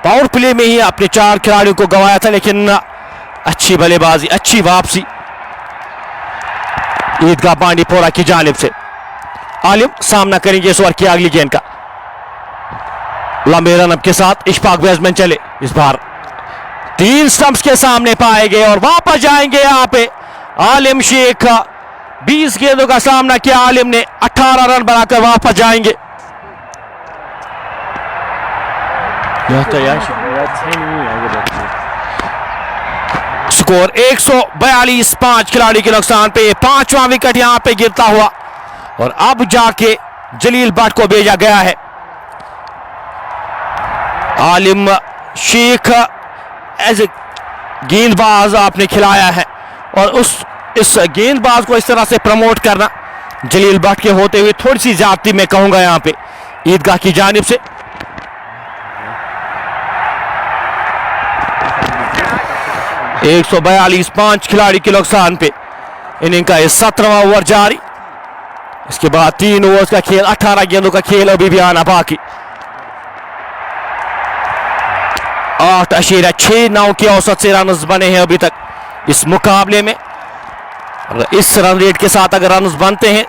पावर प्ले में ही अपने 4 खिलाड़ियों को गंवाया था, लेकिन अच्छी बल्लेबाजी, अच्छी वापसी ईदगाह बांडीपोरा की जानिब से। आलिम सामना करेंगे इस ओवर की अगली गेंद का, लंबे रनअप के साथ इशफाक बैट्समैन चले। इस बार 3 स्टंप्स के सामने पाए गए और वापस जाएंगे यहाँ पे आलिम शेख। 20 गेंदों का सामना किया आलिम ने, 18 रन बनाकर वापस जाएंगे। स्कोर 142, 5 खिलाड़ी के नुकसान पे। 5वां विकेट यहां पे गिरता हुआ और अब जाके जलील भट्ट को भेजा गया है। आलिम शेख एज ए गेंदबाज आपने खिलाया है और इस गेंदबाज को इस तरह से प्रमोट करना जलील भट्ट के होते हुए थोड़ी सी ज्यादती मैं कहूंगा यहां पे ईदगाह की जानिब से। एक 142, 5 खिलाड़ी के नुकसान पे। इनिंग का 17वां ओवर जारी, इसके बाद 3 ओवर्स का खेल, 18 गेंदों का खेल अभी भी आना बाकी। 8.69 की औसत से रन बने हैं अभी तक इस मुकाबले में। इस रन रेट के साथ अगर रन बनते हैं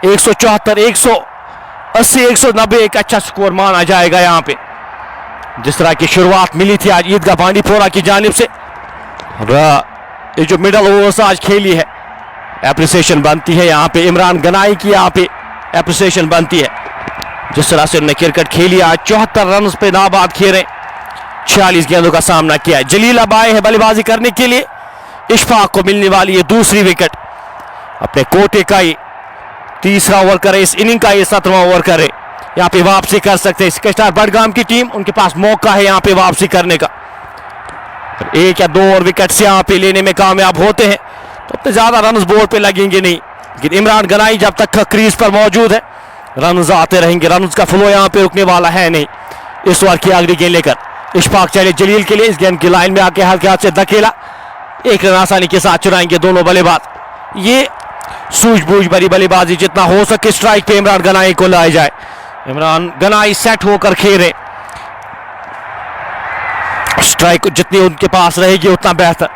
174, 180, 190 एक अच्छा स्कोर माना जाएगा यहाँ पे। जिस तरह की शुरुआत मिली थी आज ईदगाह बांडीपोरा की जानिब से, ये जो मिडल ओवर्स आज खेली है एप्रिसिएशन बनती है यहाँ पे। इमरान गनाई की यहाँ पे एप्रिसिएशन बनती है, जिस तरह से उन्होंने क्रिकेट खेली आज। 74 रन पे नाबाद खेले, 46 गेंदों का सामना किया है। जलील अब आए हैं बल्लेबाजी करने के लिए। इशफाक को मिलने वाली है दूसरी विकेट, अपने कोटे का ही 3रा ओवर करे, इस इनिंग का ये 7वां ओवर करे। यहाँ पे वापसी कर सकते हैं स्केस्टार बडगाम की टीम, उनके पास मौका है यहाँ पे वापसी करने का। 1 या 2 और विकेट से यहाँ पे लेने में कामयाब होते हैं तो ज्यादा रन बोर्ड पे लगेंगे नहीं, लेकिन इमरान गनाई जब तक क्रीज पर मौजूद है रन आते रहेंगे, रन का फ्लो यहाँ पे रुकने वाला है नहीं। इस ओवर की अगली गेंद लेकर इशफाक चले जलील के लिए, इस गेंद की लाइन में आके हल्के हाथ से धकेला, 1 रन आसानी के साथ चुराएंगे दोनों बल्लेबाज। ये सूझबूझ भरी बल्लेबाजी, जितना हो सके स्ट्राइक पे इमरान गनाई को लाया जाए। इमरान गनाई सेट होकर खेले, स्ट्राइक जितनी उनके पास रहेगी उतना बेहतर।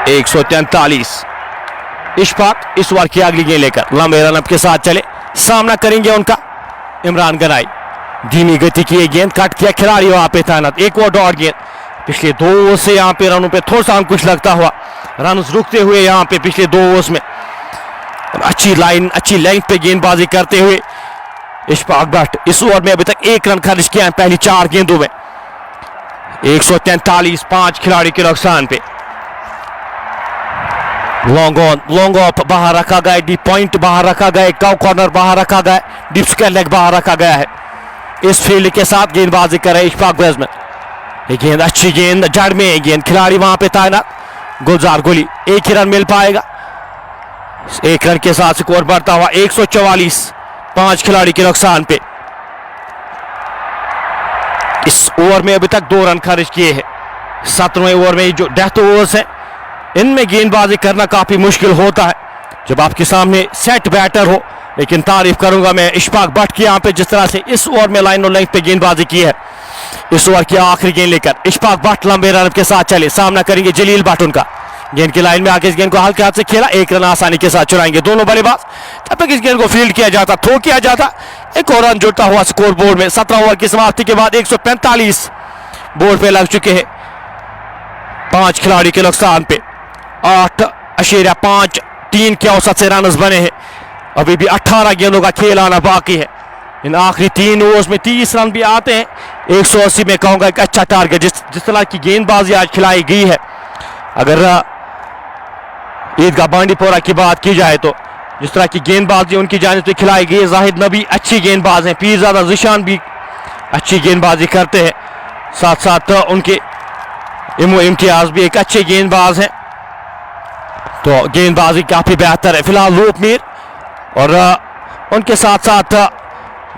एक 143 इशफाक इस ओवर की अगली गेंद लेकर लंबे रनअप के साथ चले, सामना करेंगे उनका इमरान गनाई। धीमी गति की गेंद काट किया खिलाड़ी वहां पे तैनात। 1 ओवर डॉट गेंद, पिछले 2 ओवर से यहाँ पे रनों पे थोड़ा सा अंकुश लगता हुआ, रन रुकते हुए यहाँ पे पिछले 2 ओवर्स में। अच्छी लाइन, अच्छी लेंथ पे गेंदबाजी करते हुए इशफाक भट्ट इस ओवर में अभी तक 1 रन खर्च किया है पहली 4 गेंदों में। 143, 5 खिलाड़ी के नुकसान पे। लॉन्ग ऑन, लॉन्ग ऑफ बाहर रखा गया, डीप पॉइंट बाहर रखा गया, काउ कॉर्नर बाहर रखा गया, डीप स्क्वायर लेग बाहर रखा गया है। इस फील्ड के साथ गेंदबाजी कर रहे इशफाक बैट्समैन। ये गेंद अच्छी गेंद, जड़ में गेंद, खिलाड़ी वहां पे तैनात, गुलजार गुली। एक ही रन मिल पाएगा, एक रन के साथ स्कोर बढ़ता हुआ 144, 5 खिलाड़ी के नुकसान पे। इस ओवर में अभी तक 2 रन खर्च किए हैं। 17वें ओवर में जो डेथ ओवर्स हैं इनमें गेंदबाजी करना काफी मुश्किल होता है जब आपके सामने सेट बैटर हो। लेकिन तारीफ करूंगा मैं इशफाक भट्ट की यहाँ पे, जिस तरह से इस ओवर में लाइन और लेंथ पे गेंदबाजी की है। इस ओवर की आखिरी गेंद लेकर इशफाक भट्ट लंबे रन के साथ चले, सामना करेंगे जलील भट्ट। उनका गेंद की लाइन में आके इस गेंद को हल्के हाथ से खेला, 1 रन आसानी के साथ चुराएंगे दोनों बल्लेबाज। जब तक इस गेंद को फील्ड किया जाता, थ्रो किया जाता, एक और रन जुड़ता हुआ स्कोर बोर्ड में। 17 ओवर की समाप्ति के बाद 145 बोर्ड पे लग चुके हैं, 5 खिलाड़ी के नुकसान पे। 8.53 के औसत से रन बने हैं। अभी भी 18 गेंदों का खेल आना बाकी है। इन आखिरी 3 ओवर्स में 30 रन भी आते हैं। 180 में कहूंगा एक अच्छा टारगेट। जिस तरह की गेंदबाजी आज खिलाई गई है, अगर ईदगाह बांडीपोरा की बात की जाए तो जिस तरह की गेंदबाजी उनकी जानिब से खिलाई गई है, जाहिद नबी अच्छी गेंदबाज हैं, पीरजादा जिशान भी अच्छी गेंदबाजी करते हैं, साथ साथ उनके इम्तियाज भी एक अच्छे गेंदबाज हैं। तो गेंदबाजी काफी बेहतर है फिलहाल रूप मीर, और उनके साथ साथ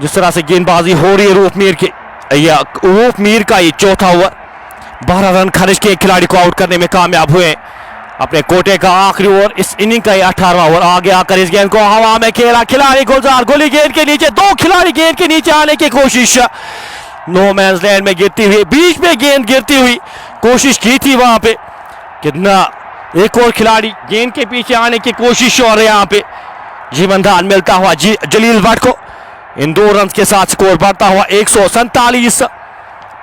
जिस तरह से गेंदबाजी हो रही है रूप मीर की, या रूप मीर का ये चौथा ओवर, 12 रन खर्च के खिलाड़ी को आउट करने में कामयाब हुए अपने कोटे का आखिरी ओवर। इस इनिंग का ये 18वां ओवर। आगे आकर इस गेंद को हवा में खेला, खिलाड़ी गुलजार गुली गेंद के नीचे, 2 खिलाड़ी गेंद के नीचे आने की कोशिश, नो मैंस लैंड में गिरती हुई, बीच में गेंद गिरती हुई कोशिश की थी वहां पे, कितना एक और खिलाड़ी गेंद के पीछे आने की कोशिश और यहाँ पे जीवनदान मिलता हुआ जलील भट्ट को। इन 2 रन के साथ स्कोर बढ़ता हुआ 147,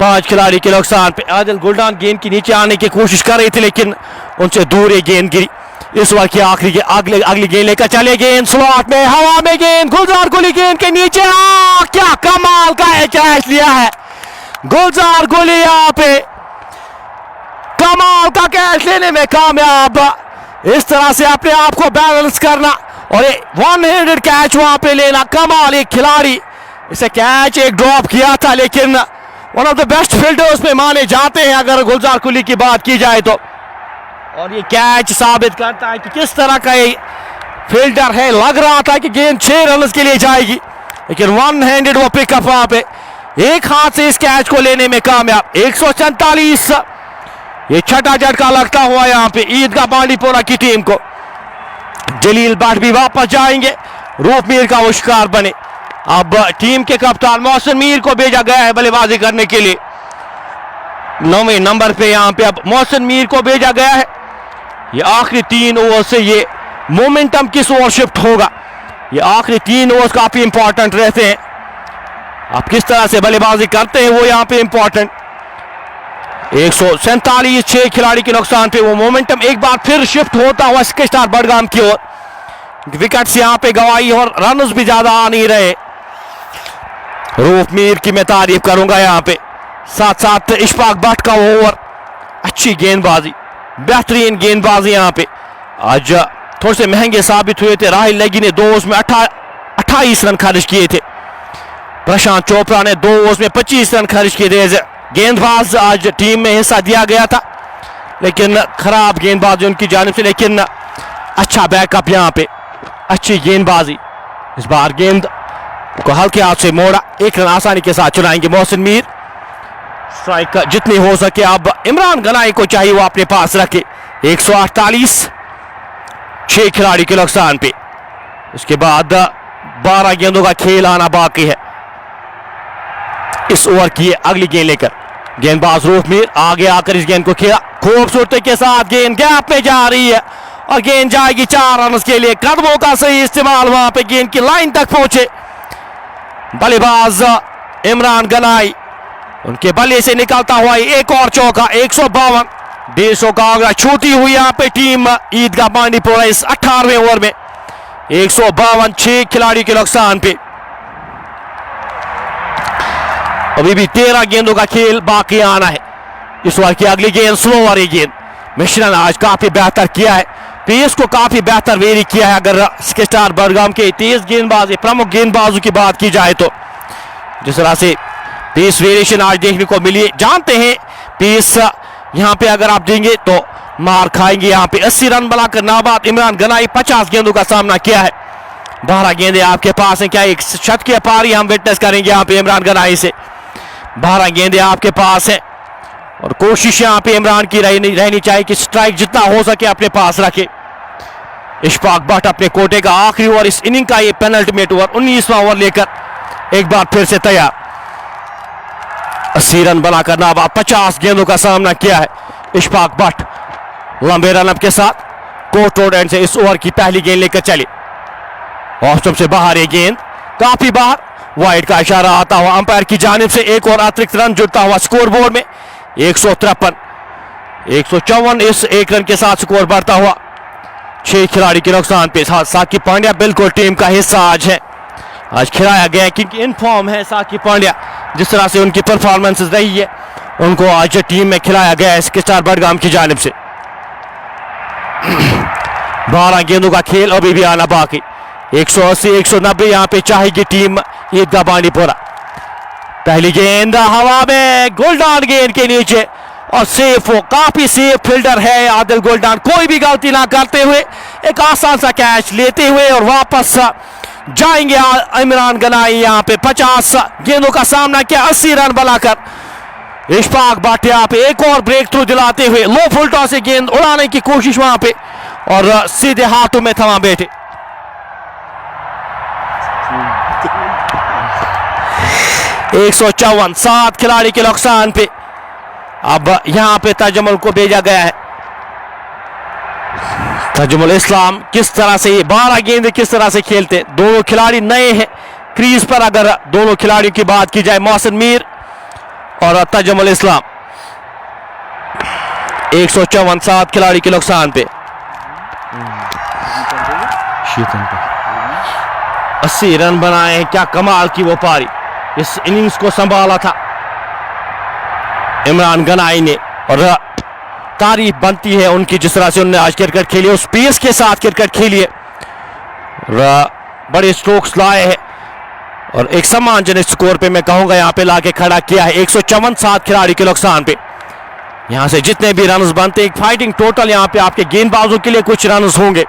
5 खिलाड़ी के नुकसान पे। आदिल गुलडान गेंद के नीचे आने की कोशिश कर रही थी लेकिन उनसे दूर एक गेंद गिरी। इस ओवर की आखिरी अगली गेंद लेकर चले, गेंद स्लॉट में, हवा में गेंद, गुलजार गुली गेंद के नीचे, क्या कमाल का कैच लिया है गुलजार गुली, यहाँ पे कमाल का कैच लेने में कामयाब। इस तरह से अपने आप को बैलेंस करना और 1 हैंडेड कैच वहां पे लेना, कमाल। एक खिलाड़ी इसे कैच एक ड्रॉप किया था लेकिन one of the best fielders में माने जाते हैं अगर गुलजार कुली की बात की जाए तो। और ये कैच साबित करता है कि किस तरह का ये फील्डर है। लग रहा था कि गेंद 6 रन के लिए जाएगी लेकिन 1 हैंडेड वो पिकअप वहां पे, एक हाथ से इस कैच को लेने में कामयाब। 147, ये छठा झटका लगता हुआ यहाँ पे ईदगाह बांडीपोरा की टीम को। जलील भट्ट भी वापस जाएंगे, रूप मीर का वो शिकार बने। अब टीम के कप्तान मोहसिन मीर को भेजा गया है बल्लेबाजी करने के लिए। 9वें नंबर पे यहाँ पे अब मोहसिन मीर को भेजा गया है। ये आखिरी 3 ओवर से ये मोमेंटम किस ओर शिफ्ट होगा, ये आखिरी 3 ओवर काफी इंपॉर्टेंट रहते हैं। आप किस तरह से बल्लेबाजी करते हैं वो यहाँ पे इंपॉर्टेंट। 147, 6 खिलाड़ी के नुकसान पे वो मोमेंटम एक बार फिर शिफ्ट होता हुआ स्के स्टार बडगाम की ओर। विकेट्स यहाँ पे गवाई और रन्स भी ज्यादा आ नहीं रहे। रूप मीर की मैं तारीफ करूंगा यहाँ पे, साथ साथ इशफाक भट्ट का ओवर, अच्छी गेंदबाजी, बेहतरीन गेंदबाजी यहाँ पे। आज थोड़े से महंगे साबित हुए थे। राहिल लेगी ने 2 ओवर्स में 28 रन खर्च किए थे। प्रशांत चोपड़ा ने 2 ओवर्स में 25 रन खर्च किए थे। गेंदबाज आज टीम में हिस्सा दिया गया था लेकिन खराब गेंदबाजी उनकी जानिब से, लेकिन अच्छा बैकअप यहाँ पे, अच्छी गेंदबाजी। इस बार गेंद को हल्के हाथ से मोड़ा, 1 रन आसानी के साथ चुराएंगे मोहसिन मीर। स्ट्राइक जितनी हो सके अब इमरान गनाई को चाहिए वो अपने पास रखे। 148, 6 खिलाड़ी के नुकसान पे। इसके बाद 12 गेंदों का खेल आना बाकी है इस ओवर की अगली गेंद लेकर। गेंदबाज रूप मीर आगे आकर इस गेंद को खेला, खूबसूरती के साथ गेंद गैप में जा रही है और गेंद जाएगी 4 रन के लिए। कदमों का सही इस्तेमाल, वहां पे गेंद की लाइन तक पहुंचे बल्लेबाज इमरान गनाई, उनके बल्ले से निकलता हुआ एक और चौका। 152, 150 का आंकड़ा छूती हुई यहाँ पे टीम ईदगाह बांडीपोरा इस 18वें ओवर में। 152, 6 खिलाड़ी के नुकसान पे। अभी भी 13 गेंदों का खेल बाकी आना है। इस ओवर की अगली गेंद स्लो ओवर ये गेंद। मिश्रा ने आज काफी बेहतर किया है, पेस को काफी बेहतर वेरी किया है। अगर स्टार बडगाम के तेज गेंदबाज प्रमुख गेंदबाजों की बात की जाए तो जिस तरह से पेस वेरिएशन आज देखने को मिली, जानते हैं पेस यहां पे अगर आप देंगे तो मार खाएंगे। यहां पे 80 रन बनाकर नाबाद इमरान गनाई 50 गेंदों का सामना किया है। 12 गेंदें आपके पास हैं, क्या एक शत की पारी हम विटनेस करेंगे यहां पे इमरान गनाई से। 12 गेंदें आपके पास हैं और कोशिश यहां पे इमरान की रहनी चाहिए कि स्ट्राइक जितना हो सके अपने पास रखे। इशफाक भट्ट अपने कोटे का आखिरी ओवर इस इनिंग का ये पेनल्टीमेट ओवर 19वां ओवर लेकर एक बार फिर से तैयार। 80 रन बनाकर नाबाद 50 गेंदों का सामना किया है इशफाक भट्ट। लंबे रन के साथ कोर्ट रोड एंड से इस ओवर की पहली गेंद लेकर चले। ऑफ स्टंप से बाहर ये गेंद काफी बाहर, वाइड का इशारा आता हुआ अंपायर की जानिब से। एक और अतिरिक्त रन जुड़ता हुआ स्कोरबोर्ड में 153 154 इस एक रन के साथ स्कोर बढ़ता हुआ 6 खिलाड़ी के नुकसान पे। साकिब पांड्या बिल्कुल टीम का हिस्सा आज है, आज खिलाया गया क्योंकि इन फॉर्म है साकिब पांड्या। जिस तरह से उनकी परफॉर्मेंस रही है उनको आज टीम में खिलाया गया है स्टार बडगाम की जानिब से। 12 गेंदों का खेल अभी भी आना बाकी। 180 190 यहां पे चाहेगी टीम ईदगाह बांडीपोरा। पहली गेंद हवा में, गोल्डान गेंद के नीचे और सेफ हो, काफी सेफ फील्डर है आदिल गोल्डान, कोई भी गलती ना करते हुए एक आसान सा कैच लेते हुए और वापस जाएंगे इमरान गनाई। यहां पे 50 गेंदों का सामना किया, 80 रन बनाकर इशफाक भट्ट यहां पे एक और ब्रेक थ्रू दिलाते हुए लो फुल टॉस से गेंद उड़ाने की कोशिश वहां पे और सीधे हाथों में थमा बैठे। 154 7 खिलाड़ी के नुकसान पे अब यहां पे तजमुल को भेजा गया है। तजमुल इस्लाम किस तरह से ये 12 गेंदें किस तरह से खेलते, दोनों खिलाड़ी नए हैं क्रीज पर। अगर दोनों खिलाड़ियों की बात की जाए मोहसिन मीर और तजमुल इस्लाम। 154 7 खिलाड़ी के नुकसान पे 80 रन बनाए हैं, क्या कमाल की वो पारी। इस इनिंग्स को संभाला था इमरान गनाई ने और तारीफ बनती है उनकी जिस तरह से उन्होंने आज क्रिकेट खेली, उस पेस के साथ क्रिकेट खेली है, बड़े स्ट्रोक्स लाए हैं और एक सम्मानजनक स्कोर पे मैं कहूंगा यहां पे लाके खड़ा किया है। 154 7 खिलाड़ी के नुकसान पे यहां से जितने भी रन्स बनते एक फाइटिंग टोटल यहां पे आपके गेंदबाजों के लिए कुछ रन्स होंगे।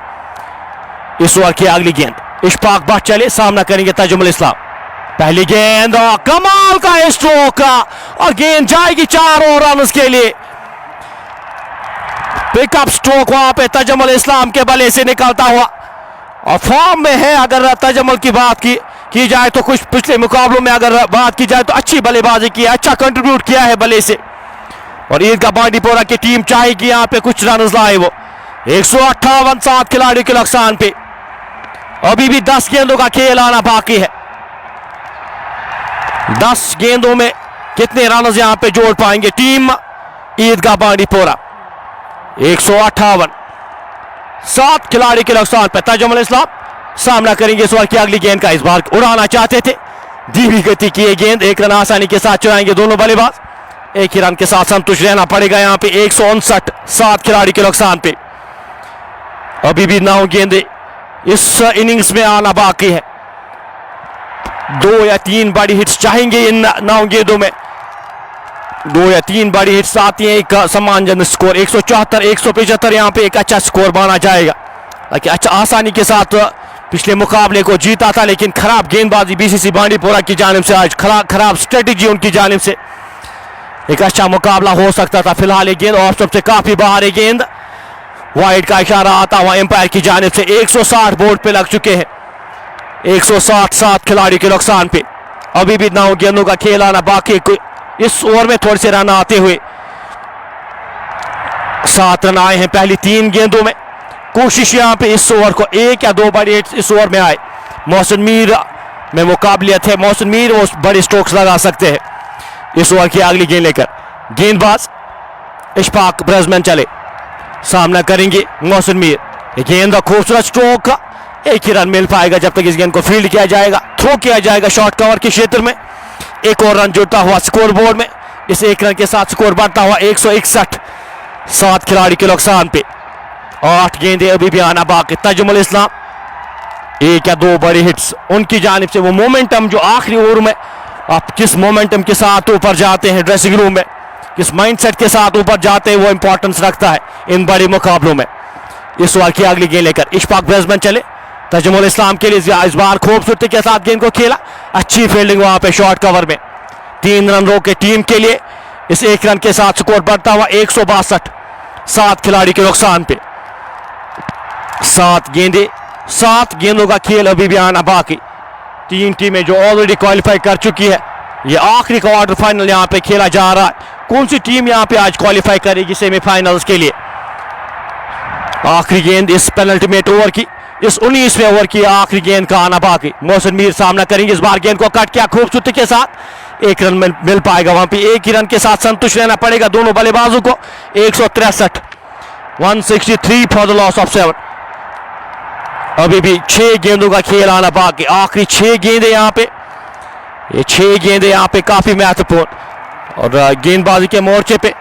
इस ओवर की अगली गेंद इशफाक भट्ट चले, सामना करेंगे तजुमुल इस्लाम। पहली गेंद कमाल का स्ट्रोक और गेंद जाएगी 4 और रन के लिए। पिकअप स्ट्रोक वहां पे तजुमुल इस्लाम के बल्ले से निकलता हुआ और फॉर्म में है। अगर तजुमुल की बात की जाए तो कुछ पिछले मुकाबलों में अगर बात की जाए तो अच्छी बल्लेबाजी की है, अच्छा कंट्रीब्यूट किया है बल्ले से और ईदगाह बांडीपोरा की टीम चाहेगी यहां पे कुछ रन लाए वो। 158 7 खिलाड़ी के नुकसान पे अभी भी 10 गेंदों का खेल आना बाकी है। 10 गेंदों में कितने रन यहां पे जोड़ पाएंगे टीम ईदगाह बांडीपोरा। 158 7 खिलाड़ी के नुकसान पे तजुमुल इस्लाम सामना करेंगे इस ओवर की अगली गेंद का। इस बार उड़ाना चाहते थे, धीमी गति की ये गेंद, एक रन आसानी के साथ चुराएंगे दोनों बल्लेबाज। एक ही रन के साथ संतुष्ट रहना पड़ेगा यहां पे। 159 7 खिलाड़ी के नुकसान पे अभी भी 9 गेंदें इस इनिंग्स में आना बाकी है। 2 या 3 बड़ी हिट्स चाहेंगे इन 9 गेंदों में, 2 या 3 बड़ी हिट्स आती हैं एक सम्मानजनक स्कोर। 174 175 यहां पे एक अच्छा स्कोर माना जाएगा ताकि अच्छा आसानी के साथ पिछले मुकाबले को जीता था, लेकिन खराब गेंदबाजी बीसीसी बांडीपोरा की जानिब से, आज खराब स्ट्रेटेजी उनकी जानिब से एक अच्छा मुकाबला हो सकता था। फिलहाल ये गेंद ऑफ स्टंप से काफी बाहर है, गेंद वाइड का इशारा आता हुआ एम्पायर की जानिब से। 160 बोर्ड पे लग चुके हैं। 160 7 खिलाड़ी के नुकसान पे अभी भी 9 गेंदों का खेल आना बाकी। इस ओवर में थोड़े से रन आते हुए 7 रन आए हैं पहली 3 गेंदों में। कोशिश यहां पे इस ओवर को 1 या 2 बड़ी हिट्स इस ओवर में आए। मोहसिन मीर में मुकाबलियत है, मोहसिन मीर वो बड़े स्ट्रोक्स लगा सकते हैं। इस ओवर की अगली गेंद लेकर गेंदबाज इशफाक ब्रजमैन चले, सामना करेंगे मोहसिन मीर। गेंद खूबसूरत स्ट्रोक, एक ही रन मिल पाएगा जब तक इस गेंद को फील्ड किया जाएगा, थ्रो किया जाएगा शॉर्ट कवर के क्षेत्र में। एक और रन जुड़ता हुआ स्कोर बोर्ड में इस 1 रन के साथ स्कोर बढ़ता हुआ 161। 7 खिलाड़ी के नुकसान पे 8 गेंदें अभी भी आना बाकी। तजुमुल इस्लाम 1 या 2 बड़ी हिट्स उनकी जानिब से। वो मोमेंटम जो आखिरी ओवर में आप किस मोमेंटम के साथ ऊपर जाते हैं ड्रेसिंग रूम में, किस माइंडसेट के साथ ऊपर जाते हैं, वो इंपॉर्टेंस रखता है इन बड़े मुकाबलों में। इस ओवर की अगली गेंद लेकर इशफाक बैट्समैन चले। तजुमुल इस्लाम के लिए इस बार खूबसूरती के साथ गेंद को खेला, अच्छी फील्डिंग वहां पे शॉर्ट कवर में। 3 रन रोके टीम के लिए। इस 1 रन के साथ स्कोर बढ़ता हुआ 162। 7 खिलाड़ी के नुकसान पे 7 गेंदों का खेल अभी भी आना बाकी। 3 टीमें जो ऑलरेडी क्वालिफाई कर चुकी है। ये आखिरी क्वार्टर फाइनल यहाँ पे खेला जा रहा है। कौन सी टीम यहाँ पे आज क्वालिफाई करेगी सेमीफाइनल्स के लिए? आखिरी गेंद इस पेनल्टीमेट ओवर की, इस 19वें ओवर की आखिरी गेंद का आना बाकी। मोहसिन मीर सामना करेंगे। इस बार गेंद को कट किया खूबसूरती के साथ। 1 रन मिल पाएगा वहां पे। 1 ही रन के साथ संतुष्ट रहना पड़ेगा दोनों बल्लेबाजों को। 163 163 फॉर द लॉस ऑफ 7। अभी भी 6 गेंदों का खेल आना बाकी। आखिरी 6 गेंदें यहाँ पे, ये 6 गेंदें यहाँ पे काफी महत्वपूर्ण। और गेंदबाजी के मोर्चे पे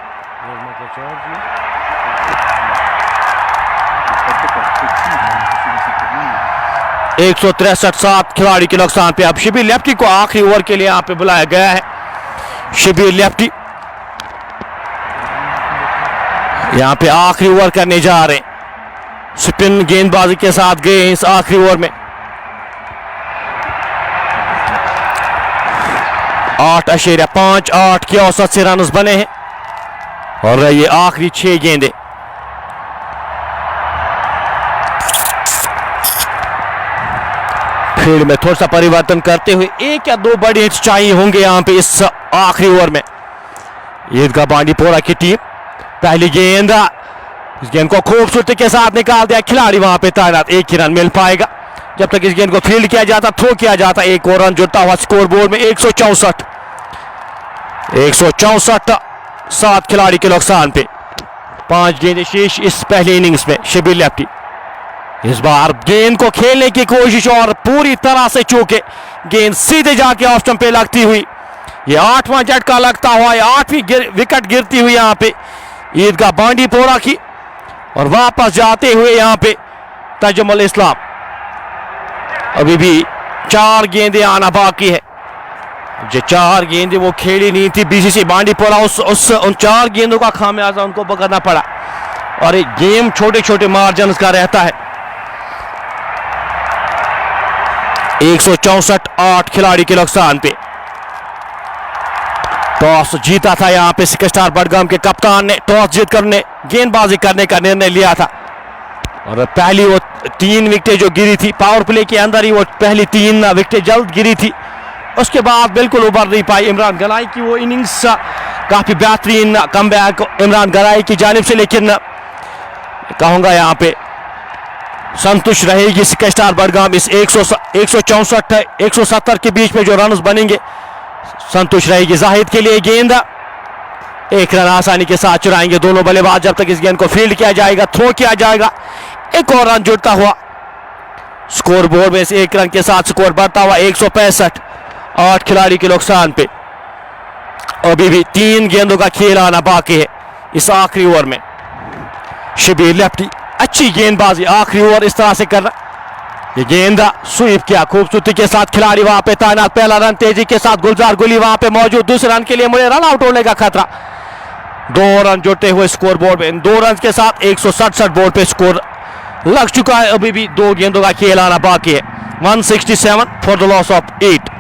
163। 7 खिलाड़ी के नुकसान पे अब शिबीर लेफ्टी को आखिरी ओवर के लिए यहाँ पे बुलाया गया है। शिबीर लेफ्टी यहाँ पे आखिरी ओवर करने जा रहे हैं। स्पिन गेंदबाजी के साथ गए हैं इस आखिरी ओवर में। 8.58 की औसत से रन बने हैं और ये आखिरी 6 गेंदें। फील्ड में थोड़ा सा परिवर्तन करते हुए 1 या 2 बड़े हिट्स चाहिए होंगे यहाँ पे इस आखिरी ओवर में। ईदगाह बांडीपोरा की टीम पहली गेंद, इस गेंद को खूबसूरती के साथ निकाल दिया। खिलाड़ी वहां पे तैनात। 1 ही रन मिल पाएगा जब तक इस गेंद को फील्ड किया जाता, थ्रो किया जाता। 1 और रन जुड़ता हुआ स्कोर बोर्ड में 164। 7 खिलाड़ी के नुकसान पे 5 गेंदें शेष इस पहले इनिंग्स में। शिबीर लेफ्टी इस बार गेंद को खेलने की कोशिश और पूरी तरह से चूके गेंद सीधे जाके ऑफ स्टंप पे लगती हुई। ये 8वां झटका लगता हुआ, 8वीं विकेट गिरती हुई यहाँ पे ईदगाह बांडीपोरा की। और वापस जाते हुए यहाँ पे तजुमुल इस्लाम। अभी भी 4 गेंदें आना बाकी है। जो 4 गेंदें वो खेली नहीं थी बीसीसी बांडीपोरा, उन 4 गेंदों का खामियाजा उनको पकड़ना पड़ा। और एक गेम छोटे छोटे मार्जिन का रहता है। 164। 8 खिलाड़ी के नुकसान पे टॉस जीता था यहाँ पे स्टार बडगाम के कप्तान ने। टॉस जीतकर ने गेंदबाजी करने का निर्णय लिया था। और पहली वो 3 विकेटें जो गिरी थी पावर प्ले के अंदर ही, वो पहली 3 विकेटें जल्द गिरी थी। उसके बाद बिल्कुल उभर नहीं पाई इमरान गनाई की वो इनिंग्स। काफी बेहतरीन कमबैक इमरान गनाई की जानिब से, लेकिन कहूंगा यहाँ पे संतुष्ट रहेगी स्टार बडगाम। इस 164 170 के बीच में जो रन बनेंगे संतुष्ट रहेगी। जाहिद के लिए गेंद, 1 रन आसानी के साथ चुराएंगे दोनों बल्लेबाज जब तक इस गेंद को फील्ड किया जाएगा, थ्रो किया जाएगा। 1 और रन जुड़ता हुआ स्कोर बोर्ड में। इस 1 रन के साथ स्कोर बढ़ता हुआ 165। 8 खिलाड़ी के नुकसान पे अभी भी 3 गेंदों का खेल आना बाकी है इस आखिरी ओवर में। शिबीर लेफ्टी अच्छी गेंदबाजी आखिरी ओवर इस तरह से करना। ये गेंद स्वीप किया खूबसूरती के साथ। खिलाड़ी वहां पे तैनात। पहला रन तेजी के साथ गुलजार गुली वहां पे मौजूद। दूसरे रन के लिए मुझे रन आउट होने का खतरा। 2 रन जुड़ते हुए स्कोर बोर्ड में। 2 रन के साथ 167 बोर्ड पे स्कोर लग चुका है। अभी भी 2 गेंदों का खेल आना बाकी है। 167 फॉर द लॉस ऑफ 8।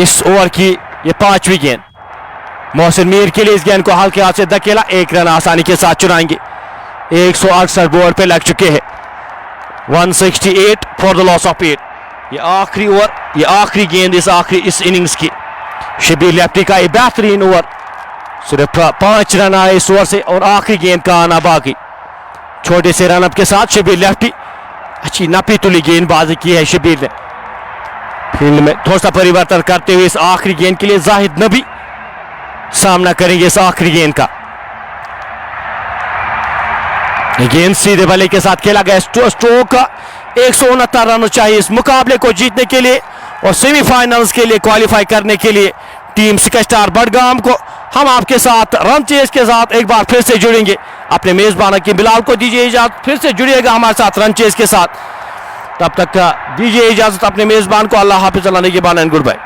इस ओवर की ये 5वीं गेंद। मोहसिन मीर के लिए इस गेंद को हल्के हाथ से धकेला। 1 रन आसानी के साथ चुराएंगे। 168 बोर्ड पे लग चुके हैं। 168 फॉर द लॉस ऑफ 8। ये आखिरी ओवर, ये आखिरी गेंद इस इनिंग्स की। शिबीर लेफ्टी का ये बेहतरीन ओवर। सिर्फ 5 रन आए इस ओवर से और आखिरी गेंद का आना बाकी। छोटे से रनअप के साथ शिबीर लेफ्टी अच्छी नपी तुली गेंदबाजी की है शिबीर ने। फील्ड में थोड़ा सा परिवर्तन करते हुए इस आखिरी गेंद के लिए जाहिद नबी सामना करेंगे इस आखिरी गेंद का। गेंद सीधे बल्ले के साथ खेला गया। स्ट्रोक 169 रन चाहिए इस मुकाबले को जीतने के लिए और सेमीफाइनल्स के लिए क्वालिफाई करने के लिए टीम स्काई स्टार बडगाम को। हम आपके साथ रन चेज के साथ एक बार फिर से जुड़ेंगे। अपने मेजबान की बिलाल को दीजिए इजाजत, फिर से जुड़िएगा हमारे साथ रन चेज के साथ। तब तक दीजिए इजाजत अपने मेजबान को। अल्लाह हाफिज, अल्लाह निगहबान एंड गुड बाय।